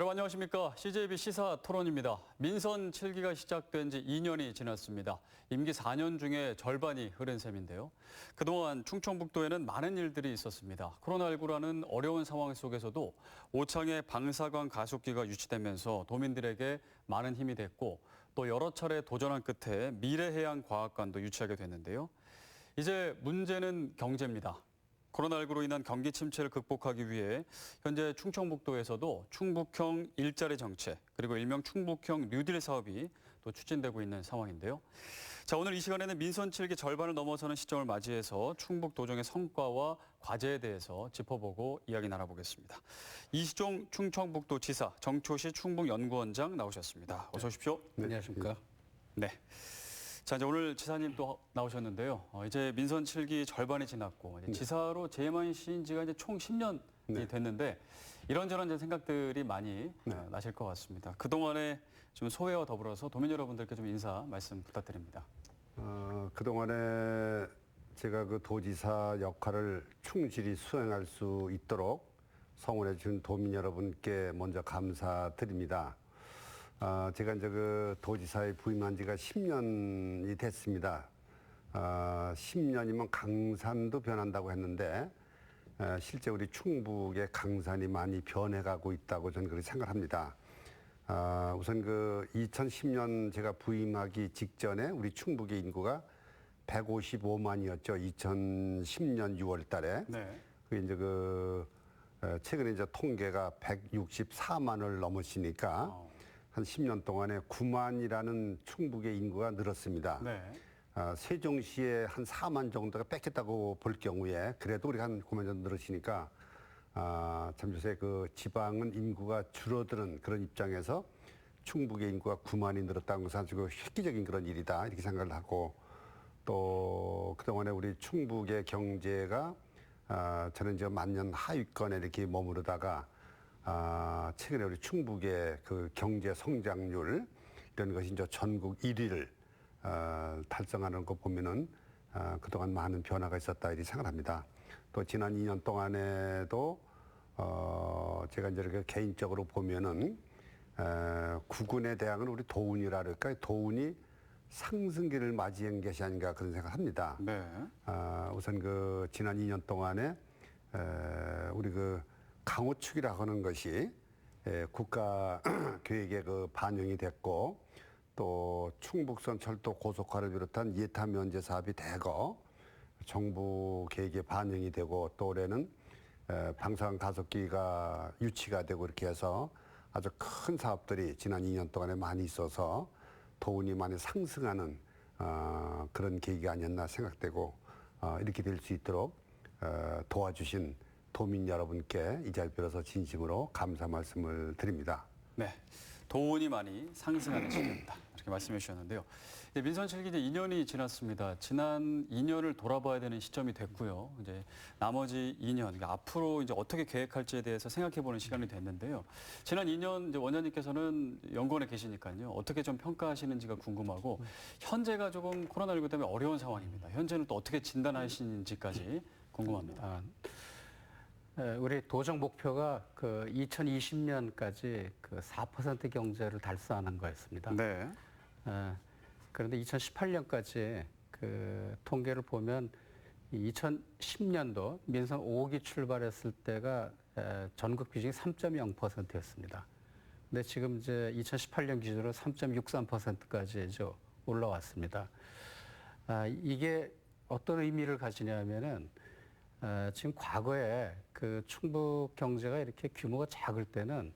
여러분 안녕하십니까. CJB 시사 토론입니다. 민선 7기가 시작된 지 2년이 지났습니다. 임기 4년 중에 절반이 흐른 셈인데요. 그동안 충청북도에는 많은 일들이 있었습니다. 코로나19라는 어려운 상황 속에서도 오창의 방사관 가속기가 유치되면서 도민들에게 많은 힘이 됐고 또 여러 차례 도전한 끝에 미래해양과학관도 유치하게 됐는데요. 이제 문제는 경제입니다. 코로나19로 인한 경기 침체를 극복하기 위해 현재 충청북도에서도 충북형 일자리 정책 그리고 일명 충북형 뉴딜 사업이 또 추진되고 있는 상황인데요. 자, 오늘 이 시간에는 민선 7기 절반을 넘어서는 시점을 맞이해서 충북도정의 성과와 과제에 대해서 짚어보고 이야기 나눠보겠습니다. 이시종 충청북도지사, 정초시 충북연구원장 나오셨습니다. 어서 오십시오. 네, 안녕하십니까. 네. 자, 이제 오늘 지사님 또 나오셨는데요. 이제 민선 7기 절반이 지났고 이제 지사로 재임하신 지가 이제 총 10년이 됐는데 이런저런 이제 생각들이 많이 나실 것 같습니다. 그동안에 좀 소회와 더불어서 도민 여러분들께 좀 인사 말씀 부탁드립니다. 그동안에 제가 그 도지사 역할을 충실히 수행할 수 있도록 성원해 준 도민 여러분께 먼저 감사드립니다. 제가 이제 그 도지사에 부임한 지가 10년이 됐습니다. 10년이면 강산도 변한다고 했는데 실제 우리 충북의 강산이 많이 변해가고 있다고 저는 그렇게 생각합니다. 우선 그 2010년 제가 부임하기 직전에 우리 충북의 인구가 155만이었죠. 2010년 6월 달에. 네. 그 이제 최근에 이제 통계가 164만을 넘으시니까 한 10년 동안에 9만이라는 충북의 인구가 늘었습니다. 네. 세종시에 한 4만 정도가 뺏겼다고 볼 경우에 그래도 우리가 한 9만 정도 늘으시니까 참 요새 그 지방은 인구가 줄어드는 그런 입장에서 충북의 인구가 9만이 늘었다는 것은 아주 획기적인 그런 일이다 이렇게 생각을 하고 또 그동안에 우리 충북의 경제가 저는 이제 만년 하위권에 이렇게 머무르다가 최근에 우리 충북의 그 경제 성장률 이런 것이 이제 전국 1위를 달성하는 거 보면은 그동안 많은 변화가 있었다 이렇게 생각합니다. 또 지난 2년 동안에도 제가 이제 이렇게 개인적으로 보면은 국군에 대항은 우리 도운이라 그럴까요? 도운이 상승기를 맞이한 것이 아닌가 그런 생각합니다. 네. 우선 그 지난 2년 동안에 우리 그 강호축이라고 하는 것이 국가 계획에 그 반영이 됐고 또 충북선 철도 고속화를 비롯한 예타 면제 사업이 대거 정부 계획에 반영이 되고 또 올해는 방사선 가속기가 유치가 되고 이렇게 해서 아주 큰 사업들이 지난 2년 동안에 많이 있어서 도운이 많이 상승하는 그런 계기가 아니었나 생각되고 이렇게 될 수 있도록 도와주신 도민 여러분께 이 자리를 빌어서 진심으로 감사 말씀을 드립니다. 네. 도운이 많이 상승하는 시기입니다. 이렇게 말씀해 주셨는데요. 이제 민선 7기 이제 2년이 지났습니다. 지난 2년을 돌아봐야 되는 시점이 됐고요. 이제 나머지 2년, 그러니까 앞으로 이제 어떻게 계획할지에 대해서 생각해 보는 시간이 됐는데요. 지난 2년 이제 원장님께서는 연구원에 계시니까요. 어떻게 좀 평가하시는지가 궁금하고 현재가 조금 코로나19 때문에 어려운 상황입니다. 현재는 또 어떻게 진단하시는지까지 궁금합니다. 우리 도정 목표가 그 2020년까지 그 4% 경제를 달성하는 거였습니다. 네. 그런데 2018년까지 그 통계를 보면 2010년도 민선 5기 출발했을 때가 전국 비중이 3.0%였습니다. 근데 지금 이제 2018년 기준으로 3.63%까지 올라왔습니다. 이게 어떤 의미를 가지냐면은 지금 과거에 그 충북 경제가 이렇게 규모가 작을 때는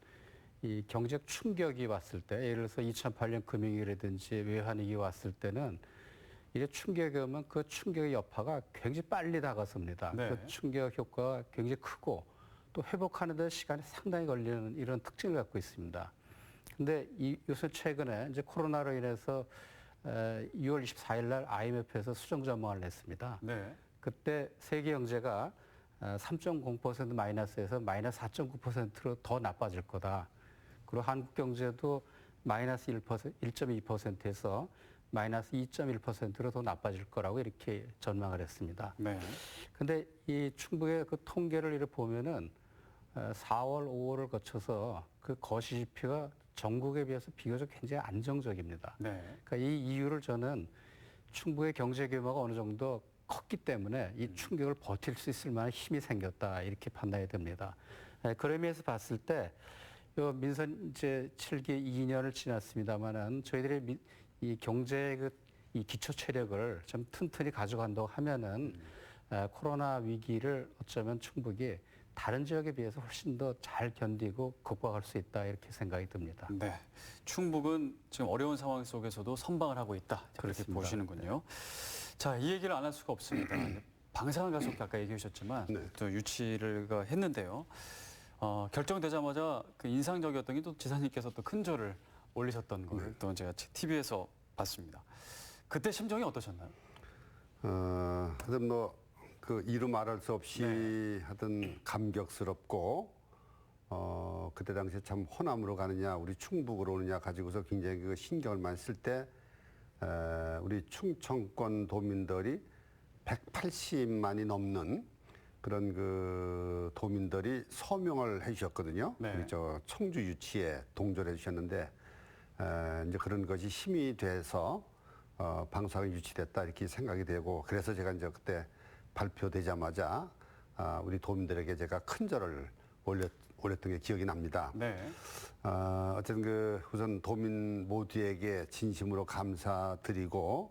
이 경제적 충격이 왔을 때, 예를 들어서 2008년 금융위기라든지 외환위기 왔을 때는 이래 충격이 오면 그 충격의 여파가 굉장히 빨리 다가섭니다. 네. 그 충격 효과가 굉장히 크고 또 회복하는 데 시간이 상당히 걸리는 이런 특징을 갖고 있습니다. 근데 요새 최근에 이제 코로나로 인해서 6월 24일 날 IMF에서 수정 전망을 냈습니다. 네. 그때 세계 경제가 3.0% 마이너스에서 마이너스 4.9%로 더 나빠질 거다. 그리고 한국 경제도 마이너스 1.2%에서 마이너스 2.1%로 더 나빠질 거라고 이렇게 전망을 했습니다. 네. 근데 이 충북의 그 통계를 이렇게 보면은 4월, 5월을 거쳐서 그 거시 지표가 전국에 비해서 비교적 굉장히 안정적입니다. 네. 그러니까 이 이유를 저는 충북의 경제 규모가 어느 정도 컸기 때문에 이 충격을 버틸 수 있을 만한 힘이 생겼다 이렇게 판단이 됩니다. 그런 의미에서 봤을 때 요 민선 이제 7기 2년을 지났습니다만은 저희들이 이 경제 이 기초 체력을 좀 튼튼히 가져간다고 하면은 코로나 위기를 어쩌면 충북이 다른 지역에 비해서 훨씬 더 잘 견디고 극복할 수 있다 이렇게 생각이 듭니다. 네. 충북은 지금 어려운 상황 속에서도 선방을 하고 있다. 그렇게 그렇습니다. 보시는군요. 자, 이 얘기를 안 할 수가 없습니다. 방사능 가속기 아까 얘기해 주셨지만 네. 또 유치를 했는데요. 결정되자마자 그 인상적이었던 게 또 지사님께서 또 큰 절을 올리셨던 걸 또 제가 TV에서 봤습니다. 그때 심정이 어떠셨나요? 하여튼 그 이루 말할 수 없이 하여튼 감격스럽고 그때 당시에 참 호남으로 가느냐 우리 충북으로 오느냐 가지고서 굉장히 그 신경을 많이 쓸 때 우리 충청권 도민들이 180만이 넘는 그런 그 도민들이 서명을 해주셨거든요. 네. 우리 저 청주 유치에 동조를 해주셨는데 이제 그런 것이 힘이 돼서 방사가 유치됐다 이렇게 생각이 되고 그래서 제가 이제 그때 발표되자마자 우리 도민들에게 제가 큰 절을 올렸던 게 기억이 납니다. 네. 어쨌든 그 우선 도민 모두에게 진심으로 감사드리고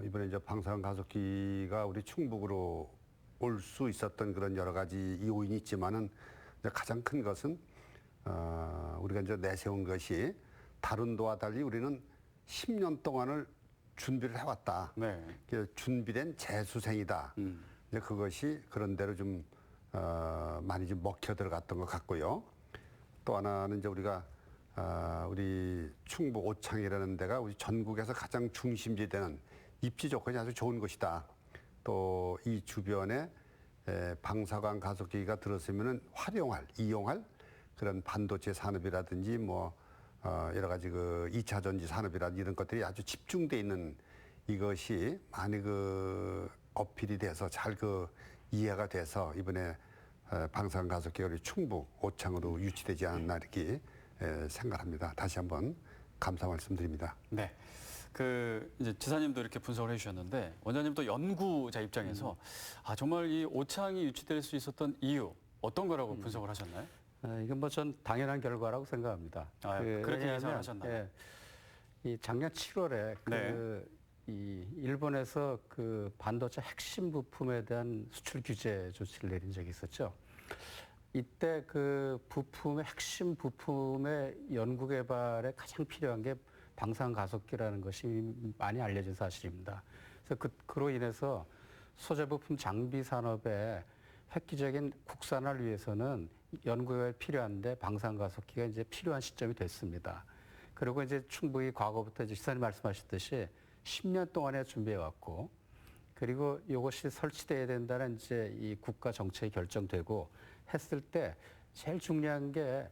이번에 이제 방사능 가속기가 우리 충북으로 올 수 있었던 그런 여러 가지 요인이 있지만은 이제 가장 큰 것은 우리가 이제 내세운 것이 다른 도와 달리 우리는 10년 동안을 준비를 해왔다. 네. 준비된 재수생이다. 이제 그것이 그런 대로 좀 많이 좀 먹혀 들어갔던 것 같고요. 또 하나는 이제 우리가 우리 충북 오창이라는 데가 우리 전국에서 가장 중심지 되는 입지 조건이 아주 좋은 곳이다. 또 이 주변에 방사광 가속기가 들었으면은 이용할 그런 반도체 산업이라든지 뭐 여러 가지 그 2차 전지 산업이라든지 이런 것들이 아주 집중돼 있는 이것이 많이 그 어필이 돼서 잘 그 이해가 돼서 이번에 방사능 가속기가 우리 충북 오창으로 유치되지 않았나 이렇게 생각합니다. 다시 한번 감사 말씀드립니다. 네. 그 이제 지사님도 이렇게 분석을 해주셨는데 원장님도 연구자 입장에서 정말 이 오창이 유치될 수 있었던 이유 어떤 거라고 분석을 하셨나요? 이건 뭐 전 당연한 결과라고 생각합니다. 그렇게 왜냐하면, 예상하셨나요? 이 작년 7월에 네. 이 일본에서 그 반도체 핵심 부품에 대한 수출 규제 조치를 내린 적이 있었죠. 이때 그 부품의 핵심 부품의 연구 개발에 가장 필요한 게 방사능 가속기라는 것이 많이 알려진 사실입니다. 그래서 그로 인해서 소재 부품 장비 산업의 획기적인 국산화를 위해서는 연구에 필요한데 방사능 가속기가 이제 필요한 시점이 됐습니다. 그리고 이제 충분히 과거부터 이제 지사님 말씀하셨듯이 10년 동안에 준비해 왔고, 그리고 이것이 설치돼야 된다는 이제 이 국가 정책이 결정되고 했을 때 제일 중요한 게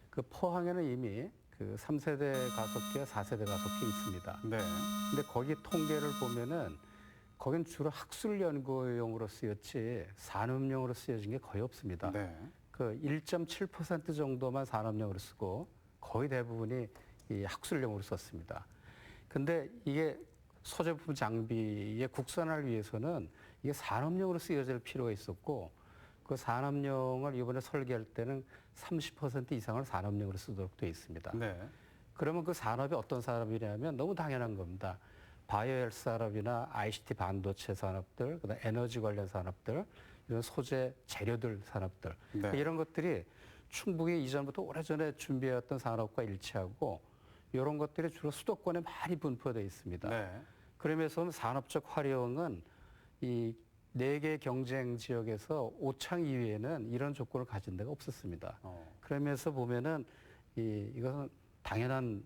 그 포항에는 이미 그 3세대 가속기와 4세대 가속기 있습니다. 네. 근데 거기 통계를 보면은 거긴 주로 학술 연구용으로 쓰였지 산업용으로 쓰여진 게 거의 없습니다. 네. 그 1.7% 정도만 산업용으로 쓰고 거의 대부분이 이 학술용으로 썼습니다. 근데 이게 소재부품 장비의 국산화를 위해서는 이게 산업용으로 쓰여질 필요가 있었고 그 산업용을 이번에 설계할 때는 30% 이상을 산업용으로 쓰도록 되어 있습니다. 네. 그러면 그 산업이 어떤 산업이냐면 너무 당연한 겁니다. 바이오헬스 산업이나 ICT 반도체 산업들, 그다음 에너지 관련 산업들, 이런 소재 재료들 산업들 네. 이런 것들이 충북이 이전부터 오래전에 준비해왔던 산업과 일치하고 이런 것들이 주로 수도권에 많이 분포되어 있습니다. 네. 그러면서 산업적 활용은 이 4개 경쟁 지역에서 오창 이외에는 이런 조건을 가진 데가 없었습니다. 그러면서 보면은 이것은 당연한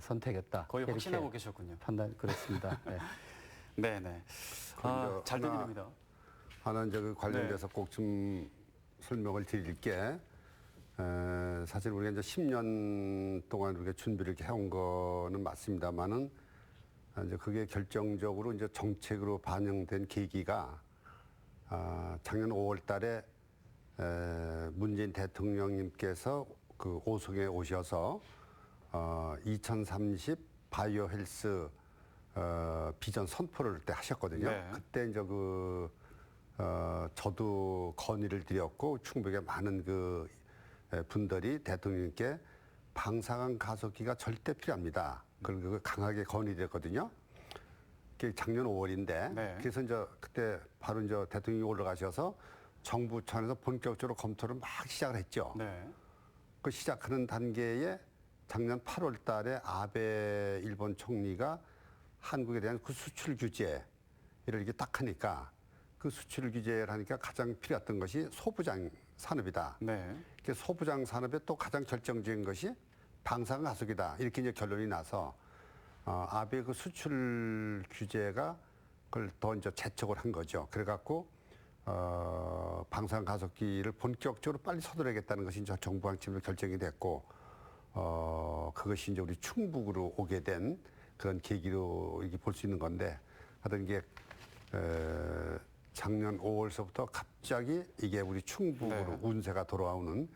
선택이었다. 거의 이렇게 확신하고 계셨군요. 판단 그렇습니다. 네. 네네. 그리고 잘 하나- 들립니다. 하나 이제 그 관련돼서 네. 꼭 좀 설명을 드릴 게 사실 우리가 이제 10년 동안 우리가 준비를 이렇게 해온 거는 맞습니다만은 이제 그게 결정적으로 이제 정책으로 반영된 계기가 작년 5월 달에 문재인 대통령님께서 그 오송에 오셔서 2030 바이오 헬스 비전 선포를 그때 하셨거든요. 네. 그때 이제 저도 건의를 드렸고 충북의 많은 그 분들이 대통령님께 방사능 가속기가 절대 필요합니다. 그걸 강하게 건의드렸거든요. 그게 작년 5월인데 네. 그래서 이제 그때 바로 이제 대통령이 올라가셔서 정부 차원에서 본격적으로 검토를 막 시작을 했죠. 네. 그 시작하는 단계에 작년 8월 달에 아베 일본 총리가 한국에 대한 그 수출 규제를 이렇게 딱 하니까 그 수출 규제를 하니까 가장 필요했던 것이 소부장 산업이다. 네. 그 소부장 산업의 또 가장 결정적인 것이 방사능 가속이다. 이렇게 이제 결론이 나서 아베 그 수출 규제가 그걸 더 이제 재촉을 한 거죠. 그래갖고 방사능 가속기를 본격적으로 빨리 서둘러야겠다는 것이 이제 정부 방침으로 결정이 됐고 그것이 이제 우리 충북으로 오게 된 그런 계기로 이렇게 볼 수 있는 건데 하여튼 이게 작년 5월서부터 갑자기 이게 우리 충북으로 네. 운세가 돌아오는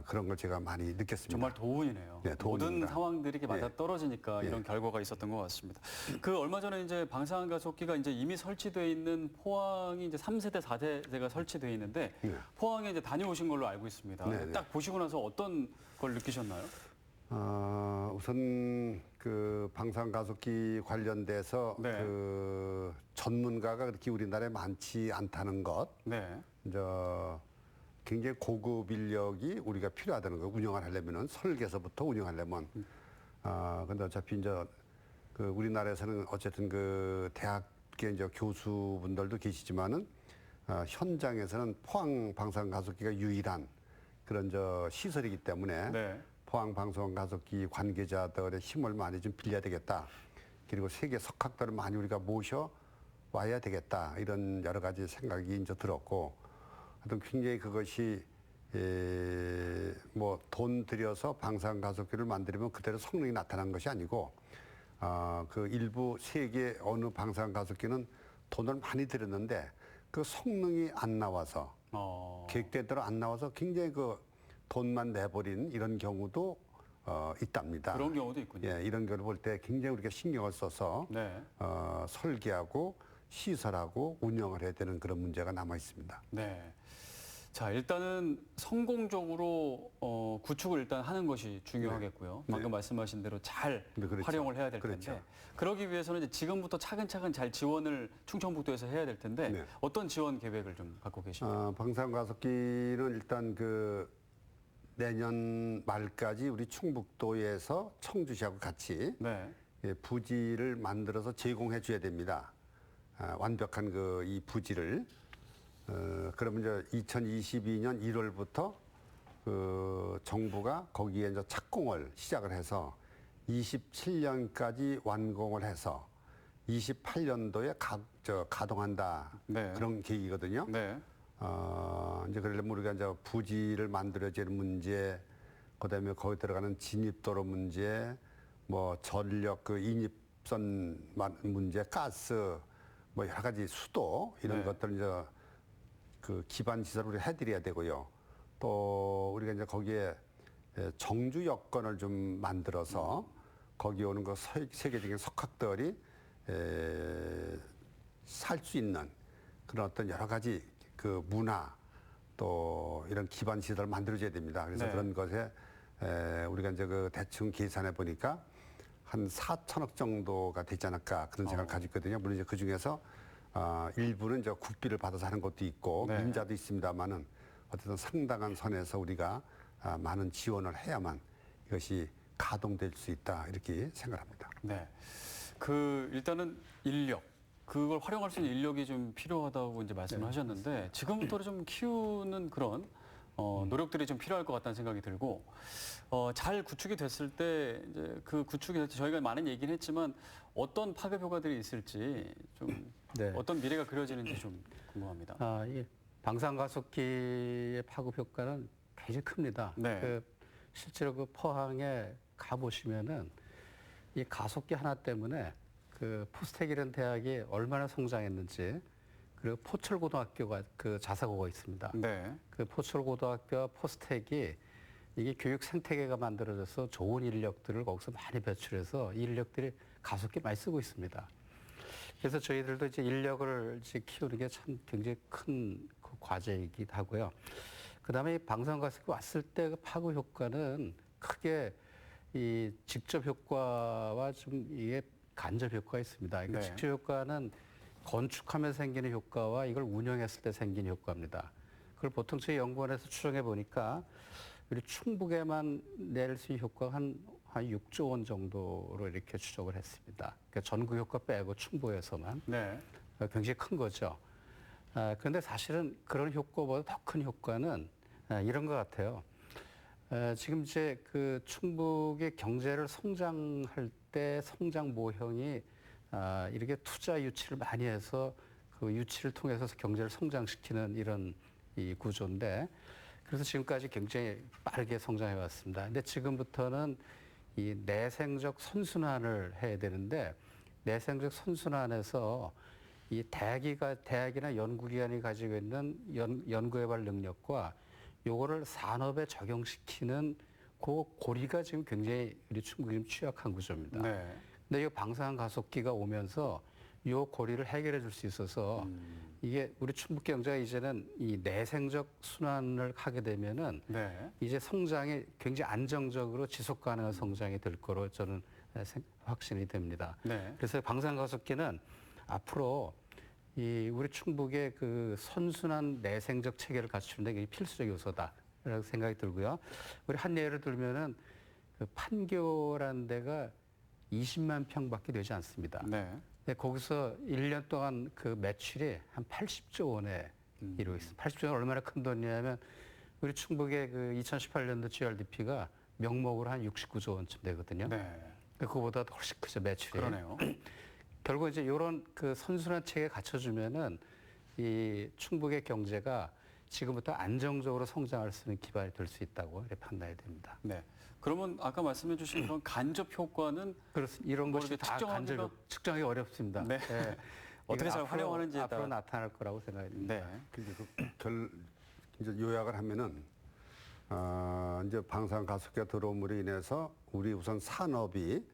그런 걸 제가 많이 느꼈습니다. 정말 도운이네요. 네, 도운입니다. 모든 상황들이 이렇게 맞아 네. 떨어지니까 네. 이런 결과가 있었던 것 같습니다. 그 얼마 전에 이제 방사능 가속기가 이제 이미 설치되어 있는 포항이 이제 3세대, 4세대가 설치되어 있는데 네. 포항에 이제 다녀오신 걸로 알고 있습니다. 네, 네. 딱 보시고 나서 어떤 걸 느끼셨나요? 우선 그 방사능 가속기 관련돼서 네. 그 전문가가 그렇게 우리나라에 많지 않다는 것, 네. 이제 굉장히 고급 인력이 우리가 필요하다는 거. 운영을 하려면은 설계서부터 운영하려면. 근데 어차피 이제 그 우리나라에서는 어쨌든 그 대학계 이제 교수분들도 계시지만은 현장에서는 포항 방사능 가속기가 유일한 그런 저 시설이기 때문에 네. 포항 방사능 가속기 관계자들의 힘을 많이 좀 빌려야 되겠다. 그리고 세계 석학들을 많이 우리가 모셔 와야 되겠다. 이런 여러 가지 생각이 이제 들었고, 하여튼 굉장히 그것이 뭐 돈 들여서 방사능 가속기를 만들면 그대로 성능이 나타난 것이 아니고, 그 일부 세계 어느 방사능 가속기는 돈을 많이 들였는데 그 성능이 안 나와서 계획된 대로 안 나와서 굉장히 그 돈만 내버린 이런 경우도 있답니다. 그런 경우도 있군요. 예, 이런 경우를 볼 때 굉장히 우리가 신경을 써서 네. 설계하고 시설하고 운영을 해야 되는 그런 문제가 남아 있습니다. 네. 자, 일단은 성공적으로 구축을 일단 하는 것이 중요하겠고요. 네. 방금 말씀하신 대로 잘 네, 그렇죠. 활용을 해야 될 그렇죠. 텐데 그러기 위해서는 이제 지금부터 차근차근 잘 지원을 충청북도에서 해야 될 텐데 네. 어떤 지원 계획을 좀 갖고 계십니까? 방사능 가속기는 일단 그 내년 말까지 우리 충북도에서 청주시하고 같이 네. 부지를 만들어서 제공해 줘야 됩니다. 완벽한 그 이 부지를. 그러면 이제 2022년 1월부터 그 정부가 거기에 이제 착공을 시작을 해서 27년까지 완공을 해서 28년도에 가동한다. 네. 그런 계획이거든요. 네. 이제 그러려면 우리가 이제 부지를 만들어야 되는 문제, 그다음에 거기 들어가는 진입도로 문제, 뭐 전력 그 인입선 문제, 가스, 뭐 여러 가지 수도 이런 네. 것들 이제 그 기반 시설을 우리 해드려야 되고요. 또 우리가 이제 거기에 정주 여건을 좀 만들어서 거기 오는 그 세계적인 석학들이 살 수 있는 그런 어떤 여러 가지 그 문화 또 이런 기반 시설을 만들어줘야 됩니다. 그래서 네. 그런 것에 우리가 이제 그 대충 계산해 보니까 한 4천억 정도가 되지 않을까 그런 생각을 가지고 있거든요. 물론 이제 그 중에서 일부는 이제 국비를 받아서 하는 것도 있고 네. 민자도 있습니다만은 어쨌든 상당한 선에서 우리가 많은 지원을 해야만 이것이 가동될 수 있다 이렇게 생각합니다. 네. 그 일단은 인력 그걸 활용할 수 있는 인력이 좀 필요하다고 이제 말씀을 하셨는데 지금부터 좀 키우는 그런 노력들이 좀 필요할 것 같다는 생각이 들고 잘 구축이 됐을 때 이제 그 구축이 됐을 때 저희가 많은 얘기는 했지만 어떤 파급 효과들이 있을지 좀 네. 어떤 미래가 그려지는지 좀 궁금합니다. 이 방사능가속기의 파급 효과는 굉장히 큽니다. 네. 실제로 그 포항에 가 보시면은 이 가속기 하나 때문에 그 포스텍이라는 대학이 얼마나 성장했는지 그리고 포철고등학교가 그 자사고가 있습니다. 네. 그 포철고등학교와 포스텍이 이게 교육 생태계가 만들어져서 좋은 인력들을 거기서 많이 배출해서 이 인력들이 가속기 많이 쓰고 있습니다. 그래서 저희들도 이제 인력을 이제 키우는 게 참 굉장히 큰 그 과제이기도 하고요. 그다음에 이 방사능가스가 왔을 때 그 파고 효과는 크게 이 직접 효과와 좀 이게 간접 효과가 있습니다. 그러니까 네. 직접 효과는 건축하면서 생기는 효과와 이걸 운영했을 때 생기는 효과입니다. 그걸 보통 저희 연구원에서 추정해 보니까 우리 충북에만 낼 수 있는 효과가 한 6조 원 정도로 이렇게 추정을 했습니다. 그러니까 전국 효과 빼고 충북에서만 네. 굉장히 큰 거죠. 그런데 사실은 그런 효과보다 더 큰 효과는 이런 것 같아요. 지금 이제 그 충북의 경제를 성장할 때 성장 모형이 이렇게 투자 유치를 많이 해서 그 유치를 통해서 경제를 성장시키는 이런 이 구조인데 그래서 지금까지 굉장히 빠르게 성장해 왔습니다. 근데 지금부터는 이 내생적 선순환을 해야 되는데 내생적 선순환에서 이 대학이나 연구기관이 가지고 있는 연구개발 능력과 요거를 산업에 적용시키는 그 고리가 지금 굉장히 우리 충북이 좀 취약한 구조입니다. 네. 근데 이 방사능 가속기가 오면서 요 고리를 해결해 줄 수 있어서 이게 우리 충북 경제가 이제는 이 내생적 순환을 하게 되면은 네. 이제 성장이 굉장히 안정적으로 지속 가능한 성장이 될 거로 저는 확신이 됩니다. 네. 그래서 방사능 가속기는 앞으로 이 우리 충북의 그 선순환 내생적 체계를 갖추는 데 필수적 요소다라고 생각이 들고요. 우리 한 예를 들면은 그 판교라는 데가 20만 평밖에 되지 않습니다. 네. 근데 거기서 1년 동안 그 매출이 한 80조 원에 이르고 있습니다. 80조 원 얼마나 큰 돈이냐면 우리 충북의 그 2018년도 GRDP가 명목으로 한 69조 원쯤 되거든요. 네. 그거보다 훨씬 크죠, 매출이. 그러네요. 결국 이제 이런 그 선순환 체계 갖춰주면은 이 충북의 경제가 지금부터 안정적으로 성장할 수 있는 기반이 될 수 있다고 이렇게 판단이 됩니다. 네. 그러면 아까 말씀해 주신 그런 간접 효과는 그렇습니다. 이런 뭐 것이 이렇게 다 간접 측정하기 어렵습니다. 네. 어떻게 이건 잘 앞으로- 활용하는지에 따라. 앞으로 나타날 거라고 생각이 듭니다. 네. 근데 이제 요약을 하면은 이제 방사능 가속기가 들어옴으로 인해서 우리 우선 산업이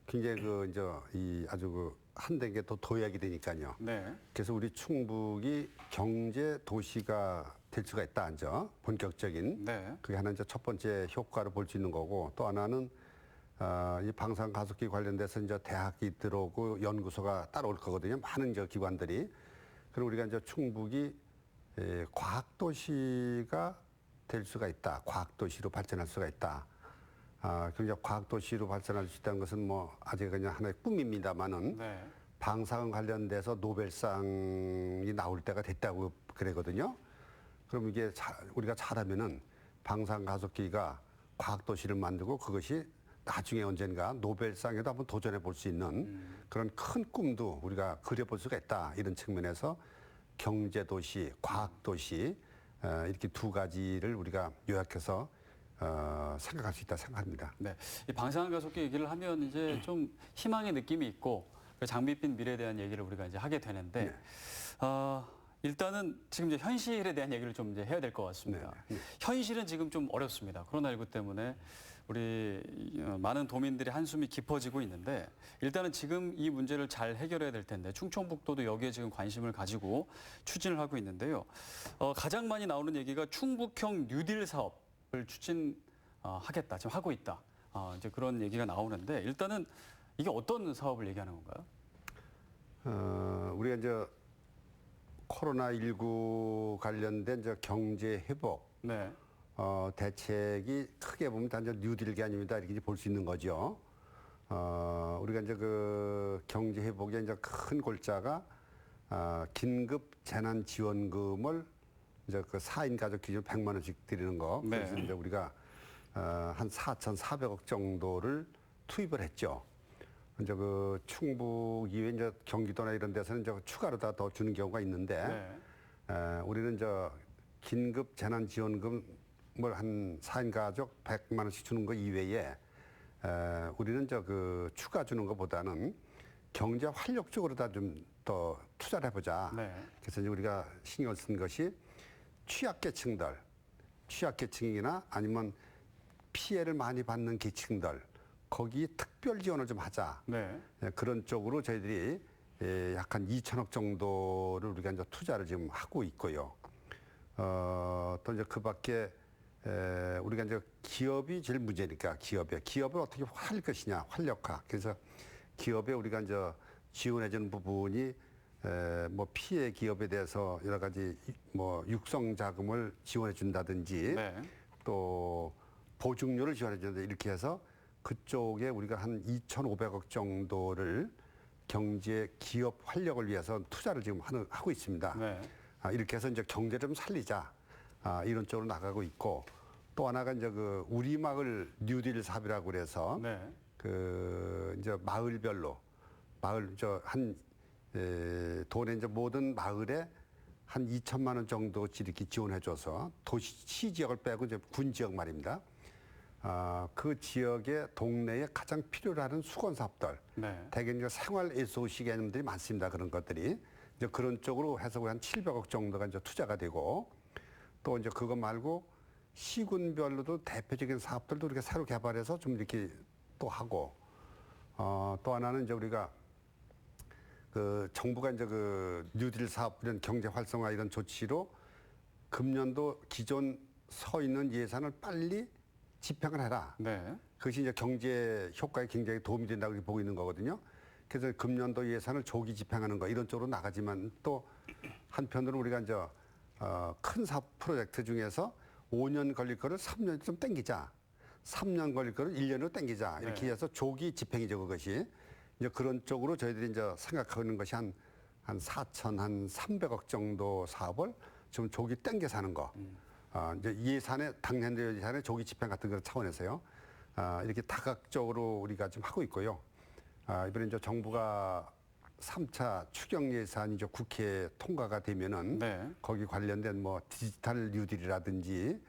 굉장히 그 이제 이 아주 그 한 단계 더 도약이 되니까요. 네. 그래서 우리 충북이 경제 도시가 될 수가 있다, 이제 본격적인. 네. 그게 하나 이제 첫 번째 효과를 볼 수 있는 거고 또 하나는 이 방사능 가속기 관련돼서 이제 대학이 들어오고 연구소가 따라올 거거든요. 많은 이제 기관들이. 그럼 우리가 이제 충북이 과학 도시가 될 수가 있다. 과학 도시로 발전할 수가 있다. 굉장히 과학 도시로 발전할 수 있다는 것은 뭐 아직 그냥 하나의 꿈입니다만은 네. 방사능 관련돼서 노벨상이 나올 때가 됐다고 그러거든요. 그럼 이게 우리가 잘하면은 방사능 가속기가 과학 도시를 만들고 그것이 나중에 언젠가 노벨상에도 한번 도전해 볼 수 있는 그런 큰 꿈도 우리가 그려볼 수가 있다. 이런 측면에서 경제 도시, 과학 도시 이렇게 두 가지를 우리가 요약해서 생각할 수 있다 생각합니다. 네. 이 방사능 가속기 얘기를 하면 이제 좀 희망의 느낌이 있고 그 장밋빛 미래에 대한 얘기를 우리가 이제 하게 되는데 네. 일단은 지금 이제 현실에 대한 얘기를 좀 이제 해야 될 것 같습니다. 네. 현실은 지금 좀 어렵습니다. 코로나19 때문에 우리 많은 도민들의 한숨이 깊어지고 있는데 일단은 지금 이 문제를 잘 해결해야 될 텐데 충청북도도 여기에 지금 관심을 가지고 추진을 하고 있는데요. 가장 많이 나오는 얘기가 충북형 뉴딜 사업을 추진하겠다, 지금 하고 있다. 이제 그런 얘기가 나오는데 일단은 이게 어떤 사업을 얘기하는 건가요? 우리가 이제 코로나19 관련된 이제 경제 회복 네. 대책이 크게 보면 다 이제 뉴딜이 아닙니다. 이렇게 볼 수 있는 거죠. 우리가 이제 그 경제 회복의 이제 큰 골자가 긴급 재난 지원금을 이제 그 4인 가족 기준 100만 원씩 드리는 거. 네. 그래서 이제 우리가 한 4,400억 정도를 투입을 했죠. 이제 그 충북 이외 이제 경기도나 이런 데서는 이제 추가로 다 더 주는 경우가 있는데 우리는 저 긴급 재난 지원금을 한 4인 가족 100만 원씩 주는 거 이외에 우리는 저 그 추가 주는 것보다는 경제 활력적으로 다 좀 더 투자를 해보자. 네. 그래서 이제 우리가 신경 쓴 것이 취약계층이나 아니면 피해를 많이 받는 계층들 거기 특별 지원을 좀 하자. 네. 그런 쪽으로 저희들이 약 한 2천억 정도를 우리가 이제 투자를 지금 하고 있고요. 또 이제 그 밖에 우리가 이제 기업이 제일 문제니까 기업을 어떻게 할 것이냐, 활력화. 그래서 기업에 우리가 이제 지원해주는 부분이 뭐 피해 기업에 대해서 여러 가지 뭐 육성 자금을 지원해 준다든지 네. 또 보증료를 지원해 준다 이렇게 해서 그쪽에 우리가 한 2,500억 정도를 경제 기업 활력을 위해서 투자를 지금 하고 있습니다. 네. 이렇게 해서 이제 경제를 좀 살리자 이런 쪽으로 나가고 있고 또 하나가 이제 그 우리 마을 뉴딜 사업이라고 그래서 네. 그 이제 마을별로 마을 돈에 이제 모든 마을에 한 2천만 원 정도 이렇게 지원해줘서 시 지역을 빼고 이제 군 지역 말입니다. 그 지역의 동네에 가장 필요로 하는 수건 사업들, 네. 대개 이제 생활 SOC 개념들이 많습니다. 그런 것들이 이제 그런 쪽으로 해서 한 700억 정도가 이제 투자가 되고 또 이제 그거 말고 시군별로도 대표적인 사업들도 우리가 새로 개발해서 좀 이렇게 또 하고 또 하나는 이제 우리가 그 정부가 이제 그 뉴딜 사업 이런 경제 활성화 이런 조치로 금년도 기존 서 있는 예산을 빨리 집행을 해라. 네. 그것이 이제 경제 효과에 굉장히 도움이 된다고 이렇게 보고 있는 거거든요. 그래서 금년도 예산을 조기 집행하는 거 이런 쪽으로 나가지만 또 한편으로는 우리가 이제 큰 사업 프로젝트 중에서 5년 걸릴 거를 3년 좀 땡기자. 3년 걸릴 거를 1년으로 땡기자. 이렇게 네. 해서 조기 집행이죠, 그것이. 이제 그런 쪽으로 저희들이 이제 생각하고 있는 것이 한 300억 정도 사업을 좀 조기 땡겨서 하는 거. 이제 예산에 당년도 예산에 조기 집행 같은 그런 차원에서요. 이렇게 다각적으로 우리가 좀 하고 있고요. 이번에 이제 정부가 3차 추경 예산이 이제 국회에 통과가 되면은 네. 거기 관련된 뭐 디지털 뉴딜이라든지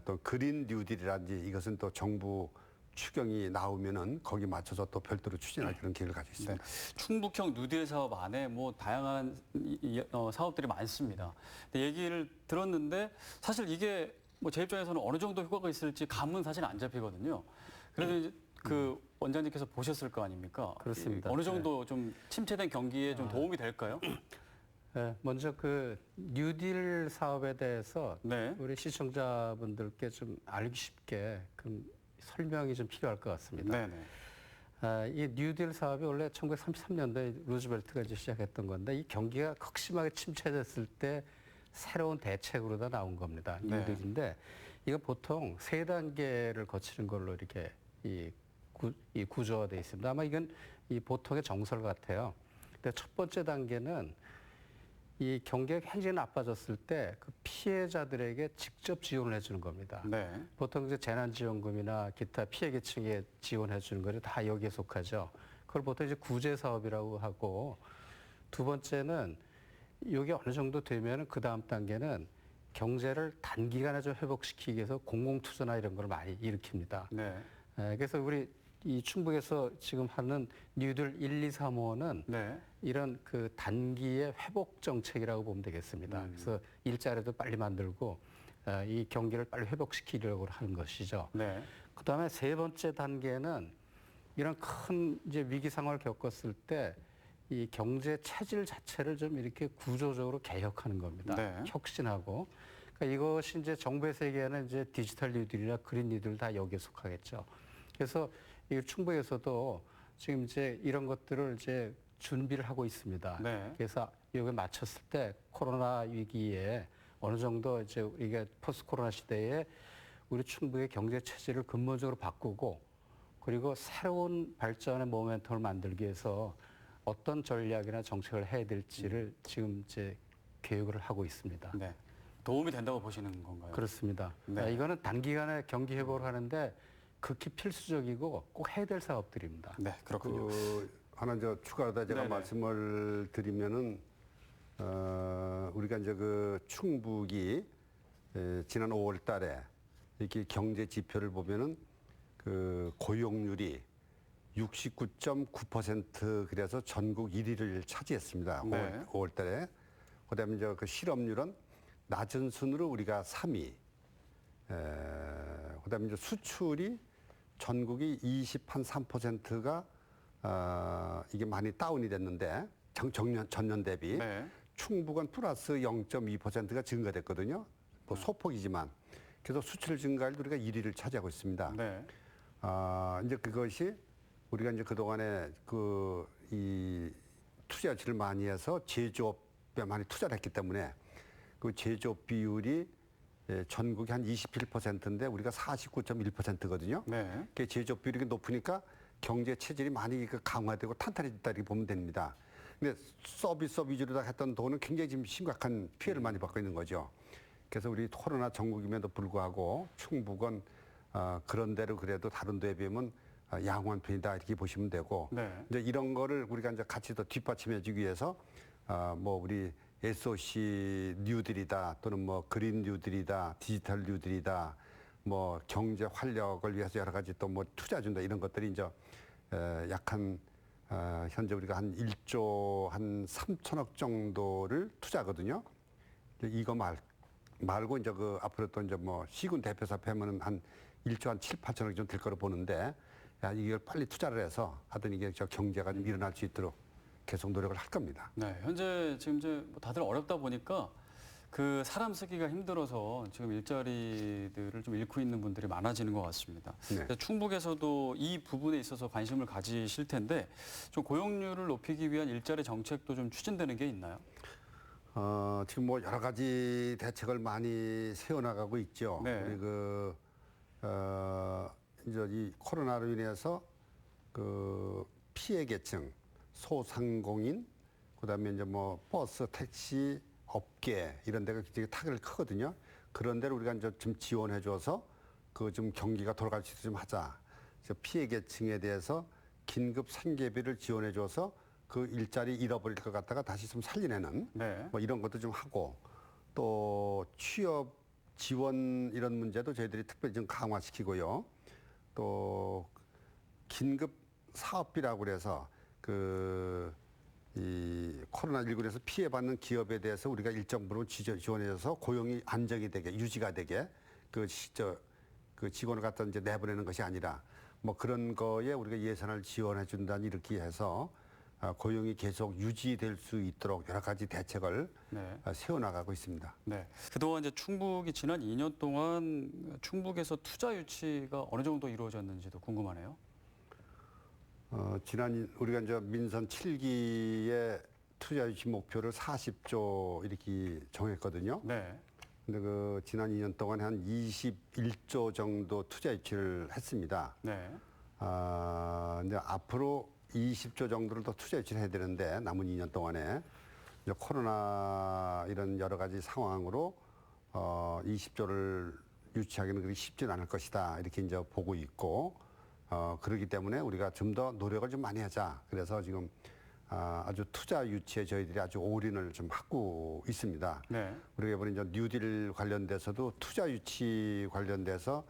또 그린 뉴딜이라든지 이것은 또 정부 추경이 나오면은 거기 맞춰서 또 별도로 추진할 그런 계획을 가지고 있습니다. 네. 충북형 누딜 사업 안에 뭐 다양한 사업들이 많습니다. 근데 얘기를 들었는데 사실 이게 뭐 제 입장에서는 어느 정도 효과가 있을지 감은 사실 안 잡히거든요. 그래도 이제 그 원장님께서 보셨을 거 아닙니까? 그렇습니다. 어느 정도 좀 침체된 경기에 좀 도움이 될까요? 네, 먼저 그 뉴딜 사업에 대해서 네. 우리 시청자분들께 좀 알기 쉽게 그 설명이 좀 필요할 것 같습니다. 네네. 이 뉴딜 사업이 원래 1933년도에 루즈벨트가 이제 시작했던 건데 이 경기가 극심하게 침체됐을 때 새로운 대책으로 다 나온 겁니다. 네. 뉴딜인데 이거 보통 세 단계를 거치는 걸로 이렇게 이 구조가 되어 있습니다. 아마 이건 이 보통의 정설 같아요. 근데 첫 번째 단계는 이 경기가 굉장히 나빠졌을 때 그 피해자들에게 직접 지원을 해주는 겁니다. 네. 보통 이제 재난지원금이나 기타 피해 계층에 지원해 주는 거를 다 여기에 속하죠. 그걸 보통 이제 구제 사업이라고 하고 두 번째는 이게 어느 정도 되면은 그 다음 단계는 경제를 단기간에 좀 회복시키기 위해서 공공투자나 이런 걸 많이 일으킵니다. 네. 그래서 우리 이 충북에서 지금 하는 뉴딜 1, 2, 3호는 네. 이런 그 단기의 회복 정책이라고 보면 되겠습니다. 그래서 일자리도 빨리 만들고 이 경기를 빨리 회복시키려고 하는 것이죠. 네. 그다음에 세 번째 단계는 이런 큰 이제 위기 상황을 겪었을 때 이 경제 체질 자체를 좀 이렇게 구조적으로 개혁하는 겁니다. 네. 혁신하고. 그러니까 이것이 이제 정부에서 얘기하는 이제 디지털 뉴딜이나 그린 뉴딜 다 여기에 속하겠죠. 그래서 이 충북에서도 지금 이제 이런 것들을 이제 준비를 하고 있습니다. 네. 그래서 여기 맞췄을 때 코로나 위기에 어느 정도 이제 우리가 포스트 코로나 시대에 우리 충북의 경제 체질을 근본적으로 바꾸고 그리고 새로운 발전의 모멘텀을 만들기 위해서 어떤 전략이나 정책을 해야 될지를 지금 이제 계획을 하고 있습니다. 네. 도움이 된다고 보시는 건가요? 그렇습니다. 네. 이거는 단기간에 경기 회복을 하는데 극히 필수적이고 꼭 해야 될 사업들입니다. 네, 그렇군요. 하나 저 추가하다 제가 네네. 말씀을 드리면은 우리가 이제 그 충북이 지난 5월 달에 이렇게 경제 지표를 보면은 그 고용률이 69.9% 그래서 전국 1위를 차지했습니다. 네. 5월 달에. 그다음에 이제 그 실업률은 낮은 순으로 우리가 3위. 그다음에 이제 수출이 전국이 23%가 이게 많이 다운이 됐는데 전년 대비 네. 충북은 플러스 0.2%가 증가됐거든요. 뭐 소폭이지만 그래서 수출 증가율 우리가 1위를 차지하고 있습니다. 네. 이제 그것이 우리가 이제 그동안에 이 투자 유치를 많이 해서 제조업에 많이 투자를 했기 때문에 그 제조업 비율이 전국이 한 27%인데 우리가 49.1%거든요. 네. 그 제조업 비율이 높으니까 경제 체질이 많이 강화되고 탄탄해졌다 이렇게 보면 됩니다. 근데 서비스업 위주로 다 했던 돈은 굉장히 지금 심각한 피해를 많이 받고 있는 거죠. 그래서 우리 코로나 전국임에도 불구하고 충북은 그런 데로 그래도 다른 데에 비하면 양호한 편이다 이렇게 보시면 되고 네. 이제 이런 거를 우리가 이제 같이 더 뒷받침해주기 위해서 뭐 우리 SOC 뉴딜이다 또는 뭐 그린 뉴딜이다 디지털 뉴딜이다 뭐 경제 활력을 위해서 여러 가지 또 뭐 투자 준다 이런 것들이 이제 약한 현재 우리가 한 1조 한 3천억 정도를 투자하거든요. 이거 말고 이제 그 앞으로 또 이제 뭐 시군 대표사 패면은 한 1조 한 7, 8천억 정도 될 거로 보는데 이걸 빨리 투자를 해서 하여튼 이게 저 경제가 좀 일어날 수 있도록 계속 노력을 할 겁니다. 네, 현재 지금 이제 뭐 다들 어렵다 보니까 그 사람 쓰기가 힘들어서 지금 일자리들을 좀 잃고 있는 분들이 많아지는 것 같습니다. 네. 충북에서도 이 부분에 있어서 관심을 가지실 텐데 좀 고용률을 높이기 위한 일자리 정책도 좀 추진되는 게 있나요? 지금 뭐 여러 가지 대책을 많이 세워나가고 있죠. 네. 우리 이제 이 코로나로 인해서 그 피해 계층, 소상공인, 그다음에 이제 뭐 버스, 택시 업계 이런 데가 굉장히 타격이 크거든요. 그런 데를 우리가 이제 좀 지원해줘서 그 좀 경기가 돌아갈 수 있도록 좀 하자. 그래서 피해 계층에 대해서 긴급 생계비를 지원해줘서 그 일자리 잃어버릴 것 같다가 다시 좀 살려내는 네. 뭐 이런 것도 좀 하고 또 취업 지원 이런 문제도 저희들이 특별히 좀 강화시키고요. 또 긴급 사업비라고 그래서 이 코로나19에서 피해받는 기업에 대해서 우리가 일정 부분 지원해줘서 고용이 안정이 되게 유지가 되게 그 직원을 갖다 이제 내보내는 것이 아니라 뭐 그런 거에 우리가 예산을 지원해 준다니 이렇게 해서 고용이 계속 유지될 수 있도록 여러 가지 대책을 네. 세워나가고 있습니다. 네. 그동안 이제 충북이 지난 2년 동안 충북에서 투자 유치가 어느 정도 이루어졌는지도 궁금하네요. 지난 우리가 이제 민선 7기의 투자 유치 목표를 40조 이렇게 정했거든요. 네. 근데 그 지난 2년 동안 한 21조 정도 투자 유치를 했습니다. 네. 이제 앞으로 20조 정도를 더 투자 유치를 해야 되는데 남은 2년 동안에 이제 코로나 이런 여러 가지 상황으로 20조를 유치하기는 그리 쉽지는 않을 것이다 이렇게 이제 보고 있고 그렇기 때문에 우리가 좀 더 노력을 좀 많이 하자. 그래서 지금 아주 투자 유치에 저희들이 아주 올인을 좀 하고 있습니다. 네. 우리가 이번에 이제 뉴딜 관련돼서도 투자 유치 관련돼서